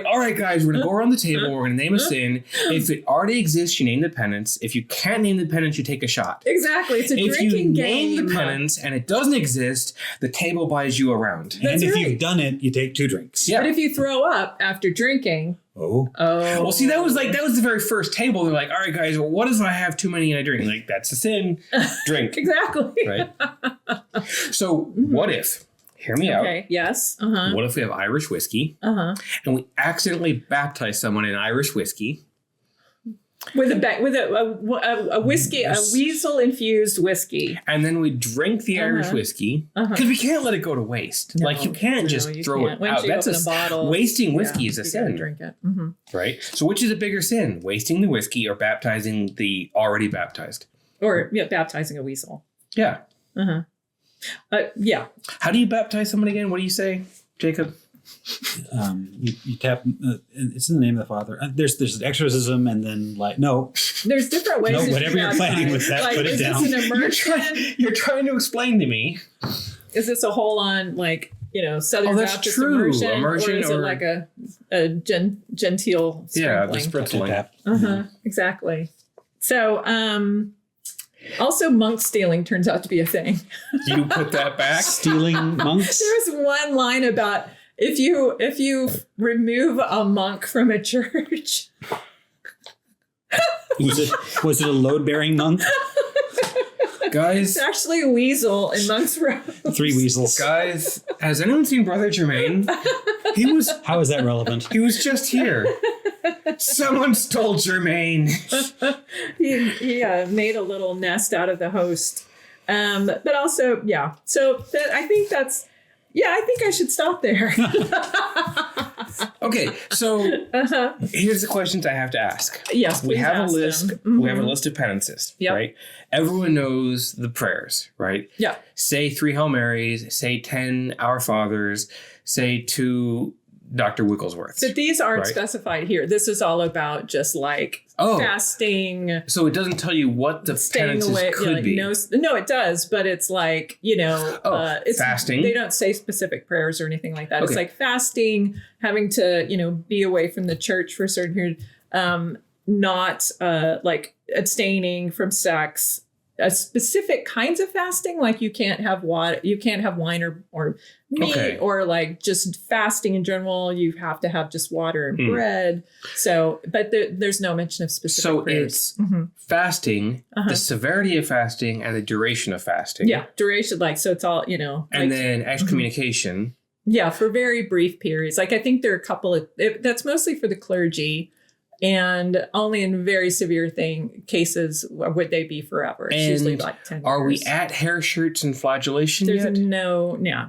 all right, guys, we're going to go around the table. We're going to name a sin. If it already exists, you name the penance. If you can't name the penance, you take a shot. Exactly. It's a if drinking game. If you name the penance and it doesn't exist, the table buys you a round. And if you've done it, you take 2 drinks. Yeah. But if you throw up after drinking... Oh. Well, see, that was the very first table. They're like, all right, guys, well, what if I have too many and I drink? Like, that's a sin. Drink. Exactly. Right. So what if, hear me out. Okay. Yes. What if we have Irish whiskey and we accidentally baptize someone in Irish whiskey? With a whiskey, a weasel infused whiskey, and then we drink the Irish whiskey because we can't let it go to waste. No, you can't just throw it out. That's a bottle. Wasting whiskey is a sin. Drink it, right? So, which is a bigger sin, wasting the whiskey or baptizing the already baptized, or baptizing a weasel? Yeah. Yeah. How do you baptize someone again? What do you say, Jacob? You tap. It's in the name of the Father. There's an exorcism, and then There's different ways. No, whatever you're planning with that, put it down. An immersion? You're trying to explain to me. Is this a whole on Southern Baptist immersion, or is it like a genteel sprinkling? Yeah, the sprinkling. Exactly. So, also, monk stealing turns out to be a thing. You put that back? Stealing monks? There's one line about if you remove a monk from a church, Was it a load-bearing monk? Guys, It's actually a weasel in Monk's Row. 3 weasels. guys, has anyone seen Brother Jermaine? How is that relevant? He was just here. Someone stole Jermaine. He made a little nest out of the host. But also, yeah. So I think I think I should stop there. Okay, so here's the questions I have to ask. Yes, we please have a ask list. them. We have a list of penances, Yep. right? Everyone knows the prayers, right? Yeah. Say 3 Hail Marys, say 10 Our Fathers, say 2 Dr. Wigglesworths. But these aren't right? specified here. This is all about just like fasting. So it doesn't tell you what the Staying penances away, could be. No, it does, but it's like, it's fasting. They don't say specific prayers or anything like that. Okay. It's like fasting, having to, be away from the church for a certain period, not like abstaining from sex, specific kinds of fasting, like you can't have water, you can't have wine or meat, or like just fasting in general. You have to have just water and bread. So, but there's no mention of specific prayers. It's fasting, the severity of fasting, and the duration of fasting. Yeah, duration, like, so it's all, and then excommunication. Yeah, for very brief periods. Like, I think there are a couple of, that's mostly for the clergy, and only in very severe cases would they be forever. It's usually like 10 years. Are we at hair shirts and flagellation There's yet?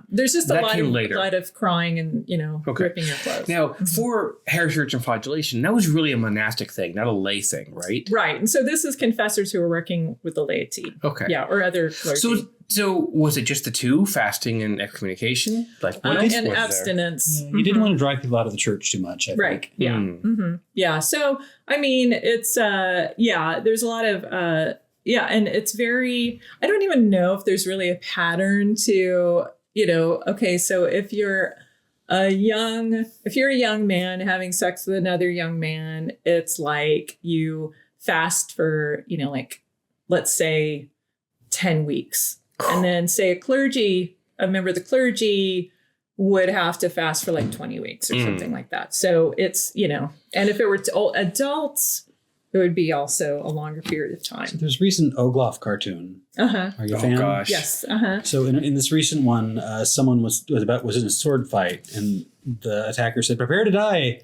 There's just a later. lot of crying and, ripping your clothes. Now, for hair shirts and flagellation, that was really a monastic thing, not a lay thing, right? Right. And so this is confessors who are working with the laity. Okay. Yeah, or other clergy. So was it just the 2, fasting and excommunication? Like what else and was abstinence. You didn't want to drive people out of the church too much, I Right. think. Yeah. Mm-hmm. Yeah. So, I mean, it's, there's a lot of, and it's very, I don't even know if there's really a pattern to, okay, so if you're a young man having sex with another young man, it's like you fast for, like, let's say 10 weeks. And then say a member of the clergy would have to fast for like 20 weeks or something like that. So it's, and if it were to adults, it would be also a longer period of time. So there's a recent Ogloff cartoon. Are you a fan? Oh, gosh. Yes. So in this recent one, someone was in a sword fight, and the attacker said, "Prepare to die."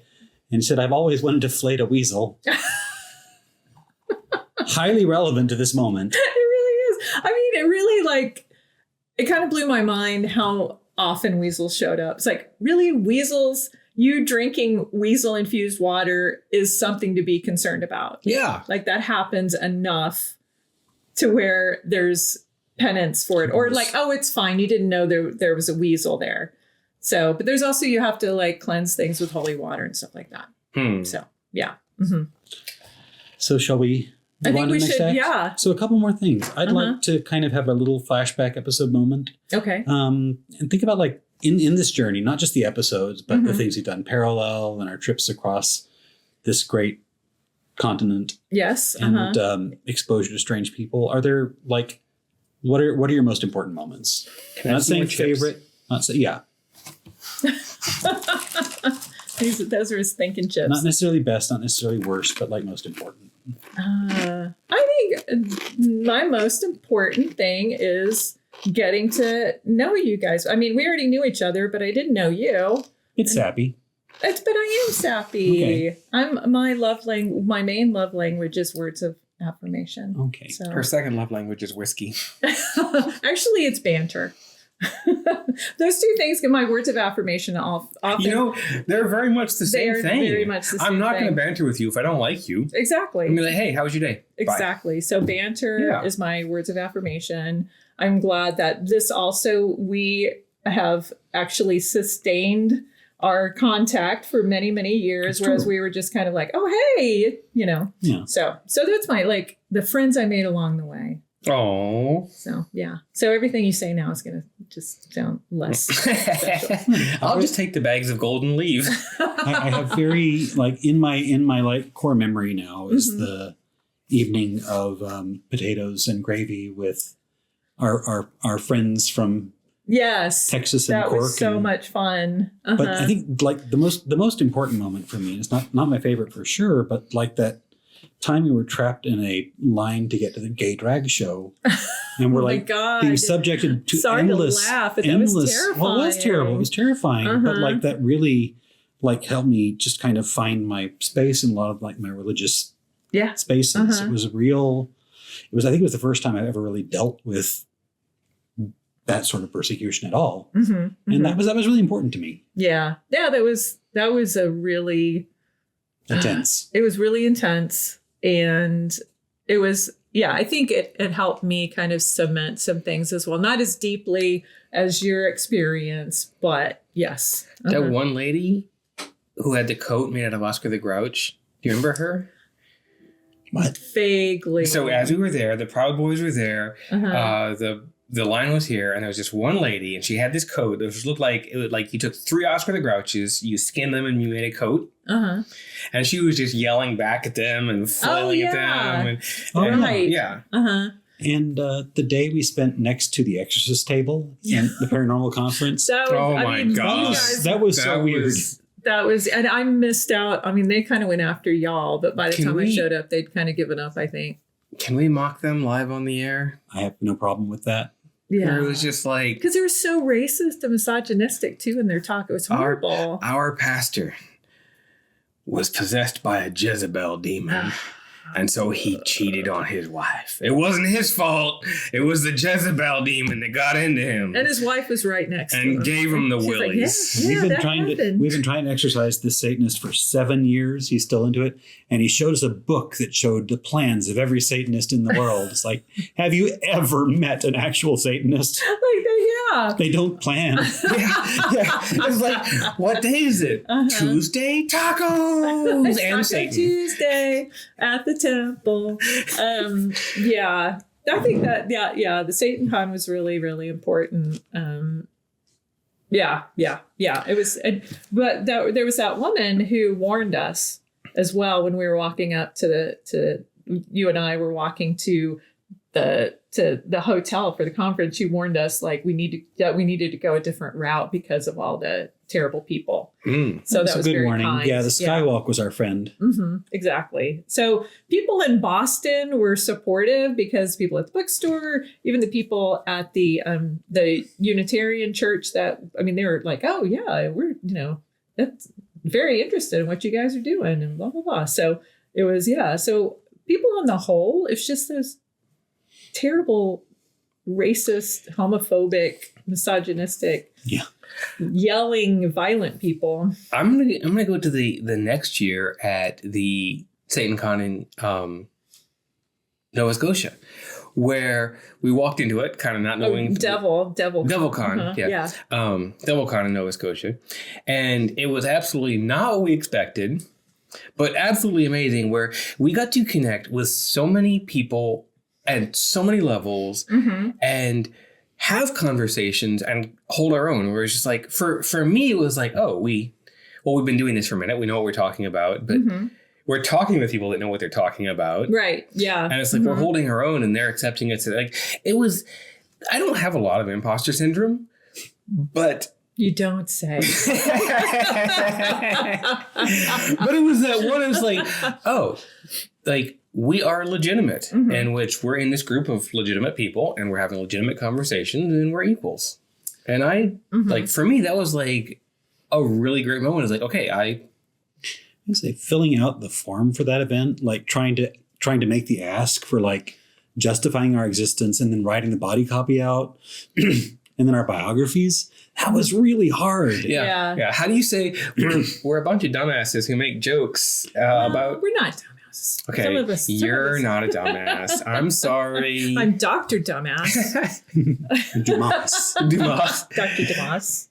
And he said, "I've always wanted to flayed a weasel." Highly relevant to this moment. I mean, it really, it kind of blew my mind how often weasels showed up. It's like, really, weasels? You drinking weasel-infused water is something to be concerned about. Yeah. Like, that happens enough to where there's penance for it. Or like, oh, it's fine. You didn't know there was a weasel there. So, but there's also, you have to, cleanse things with holy water and stuff like that. So, yeah. Mm-hmm. So shall we... I think we should, yeah. So a couple more things. I'd like to kind of have a little flashback episode moment. Okay. And think about in this journey, not just the episodes, but the things we've done parallel and our trips across this great continent. Yes. And exposure to strange people. Are there what are your most important moments? I'm not saying favorite. Not say Those are his thinking chips. Not necessarily best, not necessarily worst, but most important. I think my most important thing is getting to know you guys. I mean, we already knew each other, but I didn't know you. It's sappy. But I am sappy. Okay. My main love language is words of affirmation. Okay. So. Her second love language is whiskey. Actually, it's banter. Those 2 things get my words of affirmation often. They're very much the same thing. Very much the same I'm not thing. going to banter with you if I don't like you. Exactly. I'm like, hey, how was your day? Exactly. So banter is my words of affirmation. I'm glad that this also, we have actually sustained our contact for many, many years, whereas we were just kind of like, oh, hey, Yeah. So that's my, the friends I made along the way. Oh. So, yeah. So everything you say now is going to just sound less special. I'll just take the bags of gold and leave. I have very in my core memory now is the evening of potatoes and gravy with our friends from Texas and Cork. That was so much fun. But I think the most important moment for me is not my favorite for sure, but that time we were trapped in a line to get to the gay drag show, and we're like being subjected to endless. Laugh, but endless. That was terrifying. Well, it was terrible. It was terrifying, but like that really like helped me just kind of find my space in a lot of like my religious spaces. It was real. It was, I think it was the first time I ever really dealt with that sort of persecution at all. And that was really important to me. Yeah. Yeah. That was a really intense. It was really intense. And it was, I think it helped me kind of cement some things as well. Not as deeply as your experience, but yes. That one lady who had the coat made out of Oscar the Grouch. Do you remember her? What? Vaguely. So as we were there, the Proud Boys were there. The line was here, and there was just one lady, and she had this coat that just looked like you took 3 Oscar the Grouches, you skinned them, and you made a coat. And she was just yelling back at them and flailing at them. Right. Yeah. And the day we spent next to the Exorcist table in the paranormal conference. My gosh. That was so weird. That was, and I missed out. I mean, they kind of went after y'all, but by the time I showed up, they'd kind of given up, I think. Can we mock them live on the air? I have no problem with that. Yeah. It was just like... Because they were so racist and misogynistic, too, in their talk. It was horrible. Our pastor was possessed by a Jezebel demon. And so he cheated on his wife. It wasn't his fault. It was the Jezebel demon that got into him. And his wife was right next to him. And gave him the willies. Like, we've been trying to exorcise this Satanist for 7 years. He's still into it. And he showed us a book that showed the plans of every Satanist in the world. It's like, have you ever met an actual Satanist? They don't plan. It's like, what day is it? Tuesday? Tacos! And Satan. Tuesday at the temple. I think that, the Satan Con was really, really important. It was, but there was that woman who warned us as well when we were walking up to you and I were walking to the hotel for the conference. She warned us like we needed to go a different route because of all the terrible people. So that was a good warning. Kind. Yeah, the Skywalk was our friend. Exactly. So people in Boston were supportive because people at the bookstore, even the people at the Unitarian church they were like, oh yeah, we're that's very interested in what you guys are doing and blah blah blah. So it was So people on the whole, it's just those terrible, racist, homophobic, misogynistic, yelling, violent people. I'm gonna go to the next year at the Satan Con in Nova Scotia, where we walked into it, kind of not knowing Devil Con, Devil Con in Nova Scotia, and it was absolutely not what we expected, but absolutely amazing. Where we got to connect with so many people at so many levels and have conversations and hold our own. Where it's just like, for me, it was like, we've been doing this for a minute. We know what we're talking about, but we're talking with people that know what they're talking about. Right. Yeah. And it's like, we're holding our own and they're accepting it. So like, I don't have a lot of imposter syndrome, but... You don't say. But it was that one, it was like, we are legitimate, in which we're in this group of legitimate people and we're having legitimate conversations and we're equals. And I, like, for me, that was like a really great moment. It's like, okay, I'd say filling out the form for that event, like trying to make the ask for like justifying our existence and then writing the body copy out and then our biographies. That was really hard. Yeah. How do you say we're a bunch of dumbasses who make jokes about... We're not dumbasses. Okay, you're not a dumbass. I'm sorry. I'm Dr. Dumbass. Dumas. Dr. Dumas.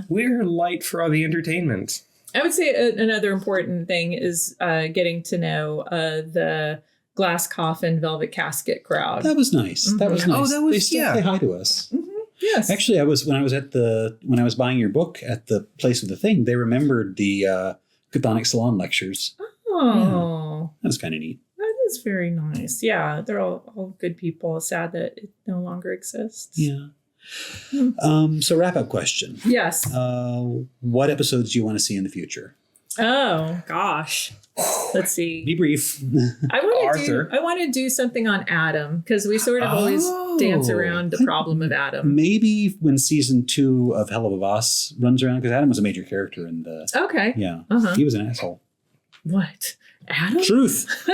We're light for all the entertainment. I would say another important thing is getting to know the glass coffin, velvet casket crowd. That was nice. That was nice. Oh, that was, they still say hi to us. Yes. Actually, when I was buying your book at the place of the thing, they remembered the Chthonic Salon lectures. Oh, that was kind of neat. That is very nice. Yeah, they're all good people. Sad that it no longer exists. Yeah. So wrap up question. Yes. What episodes do you want to see in the future? Oh gosh. Let's see. Be brief. I want to do something on Adam because we sort of always dance around the problem of Adam. Maybe when season 2 of Hell of a Boss runs around, because Adam was a major character in the. Okay. Yeah. Uh-huh. He was an asshole. What? Adam? Truth.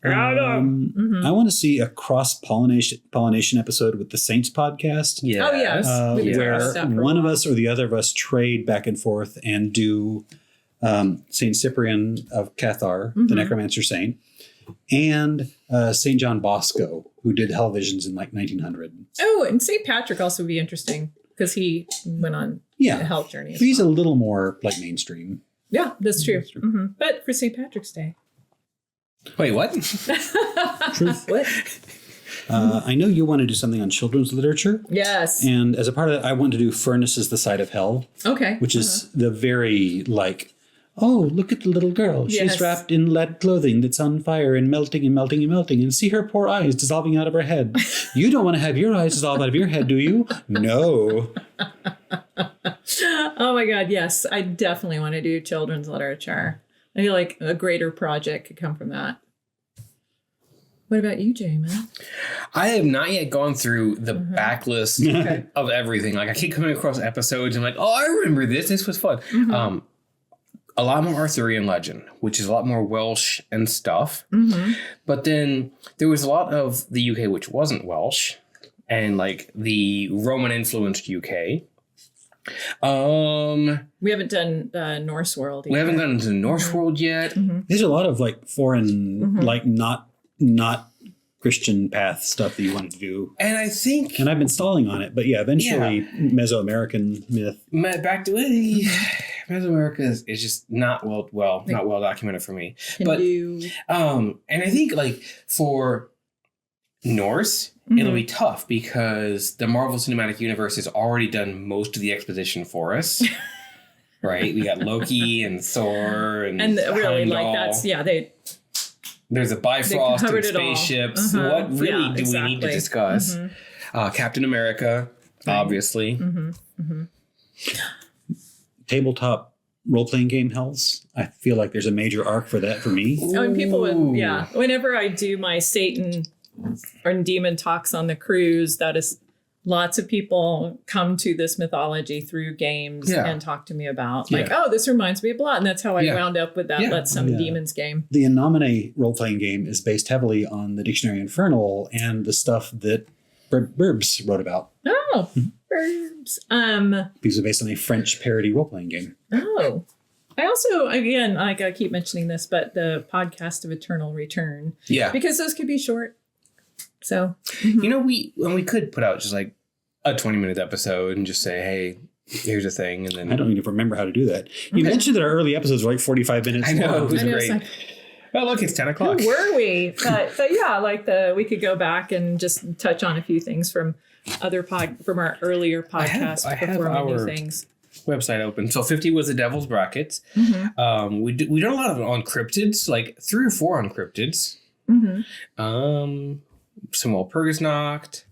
Adam. I want to see a cross-pollination episode with the Saints podcast. Yeah. Oh, yes. Where one of us or the other of us trade back and forth and do Saint Cyprian of Cathar, the necromancer saint, and Saint John Bosco, who did Hellvisions in like 1900. Oh, and St. Patrick also would be interesting because he went on a hell journey. He's a little more like mainstream. Yeah, that's true. Mm-hmm. But for St. Patrick's Day. Wait, what? Truth. What? I know you want to do something on children's literature. Yes. And as a part of that, I want to do Furnace is the Side of Hell. Okay. Which is the very oh, look at the little girl. Yes. She's wrapped in lead clothing that's on fire and melting and melting and melting. And see her poor eyes dissolving out of her head. You don't want to have your eyes dissolve out of your head, do you? No. Oh my God, yes. I definitely want to do children's literature. I feel like a greater project could come from that. What about you, Jamin? I have not yet gone through the backlist of everything. Like I keep coming across episodes and I'm like, oh, I remember this. This was fun. A lot more Arthurian legend, which is a lot more Welsh and stuff. But then there was a lot of the UK, which wasn't Welsh, and like the Roman influenced UK. We haven't done Norse world. We haven't gotten into Norse world yet. There's a lot of like foreign, like not Christian path stuff that you want to do. And I think, and I've been stalling on it, but eventually Mesoamerican myth. Back to Mesoamerica is just not well documented for me. Hindu. But and I think like for Norse, it'll be tough because the Marvel Cinematic Universe has already done most of the exposition for us. Right? We got Loki and Thor and really Heimdall. Like that's there's a Bifrost and spaceships. What really do we need to discuss? Captain America, obviously. Tabletop role-playing game hells. I feel like there's a major arc for that for me. Oh, and people would, whenever I do my Satan or demon talks on the cruise, that is lots of people come to this mythology through games and talk to me about oh, this reminds me of blah. And that's how I wound up with that Let's Some Demons game. The Anomaly role-playing game is based heavily on the Dictionary Infernal and the stuff that Burbs wrote about. Oh, Burbs. These are based on a French parody role-playing game. Oh. I also, again, like I keep mentioning this, but the podcast of Eternal Return. Yeah. Because those could be short. So, you know, we could put out just like a 20-minute episode and just say, hey, here's a thing. And then I don't even remember how to do that. You mentioned that our early episodes were like 45 minutes. I know, it was great. Like, oh, look, it's 10 o'clock. Who were we? But yeah, like we could go back and just touch on a few things from from our earlier podcasts before we knew things. Website open. So 50 was the Devil's Brackets. We done a lot of on cryptids, like 3 or 4 on cryptids. Some Walpurgisnacht.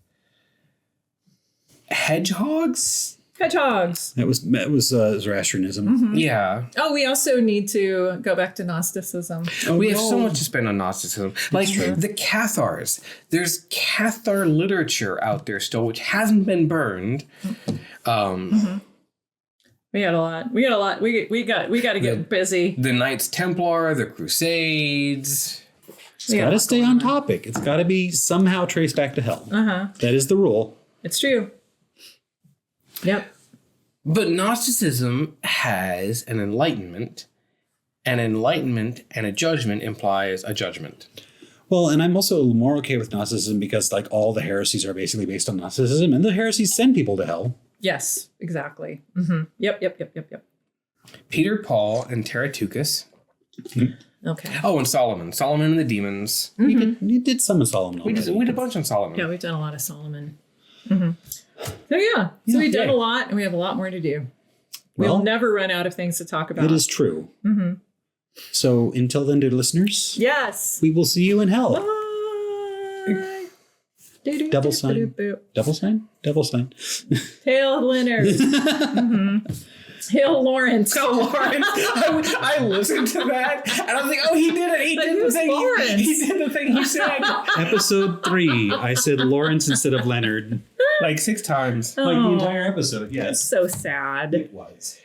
Hedgehogs. That was Zoroastrianism. Yeah. Oh, we also need to go back to Gnosticism. We have so much to spend on Gnosticism. Like the Cathars. There's Cathar literature out there still, which hasn't been burned. We got a lot. We got to get busy. The Knights Templar, the Crusades. It's got to stay on topic. It's got to be somehow traced back to hell. That is the rule. It's true. Yep. But Gnosticism has an enlightenment. An enlightenment and a judgment implies a judgment. Well, and I'm also more okay with Gnosticism because like all the heresies are basically based on Gnosticism, and the heresies send people to hell. Yes, exactly. Yep. Peter, Paul, and Taratukis. Okay. Oh, and Solomon. Solomon and the Demons. You did some of Solomon already. We did a bunch on Solomon. Yeah, we've done a lot of Solomon. So we've done a lot, and we have a lot more to do. We'll never run out of things to talk about. It is true. So until then, dear listeners, yes, we will see you in hell. Bye. Devil sign. Devil sign. Devil sign. Tail Leonard. Hail Lawrence. So Lawrence, I listened to that and I was like, oh, he did it. He did the thing. He did the thing he said. Episode 3, I said Lawrence instead of Leonard. Like 6 times. Like the entire episode, yes. That's so sad. It was.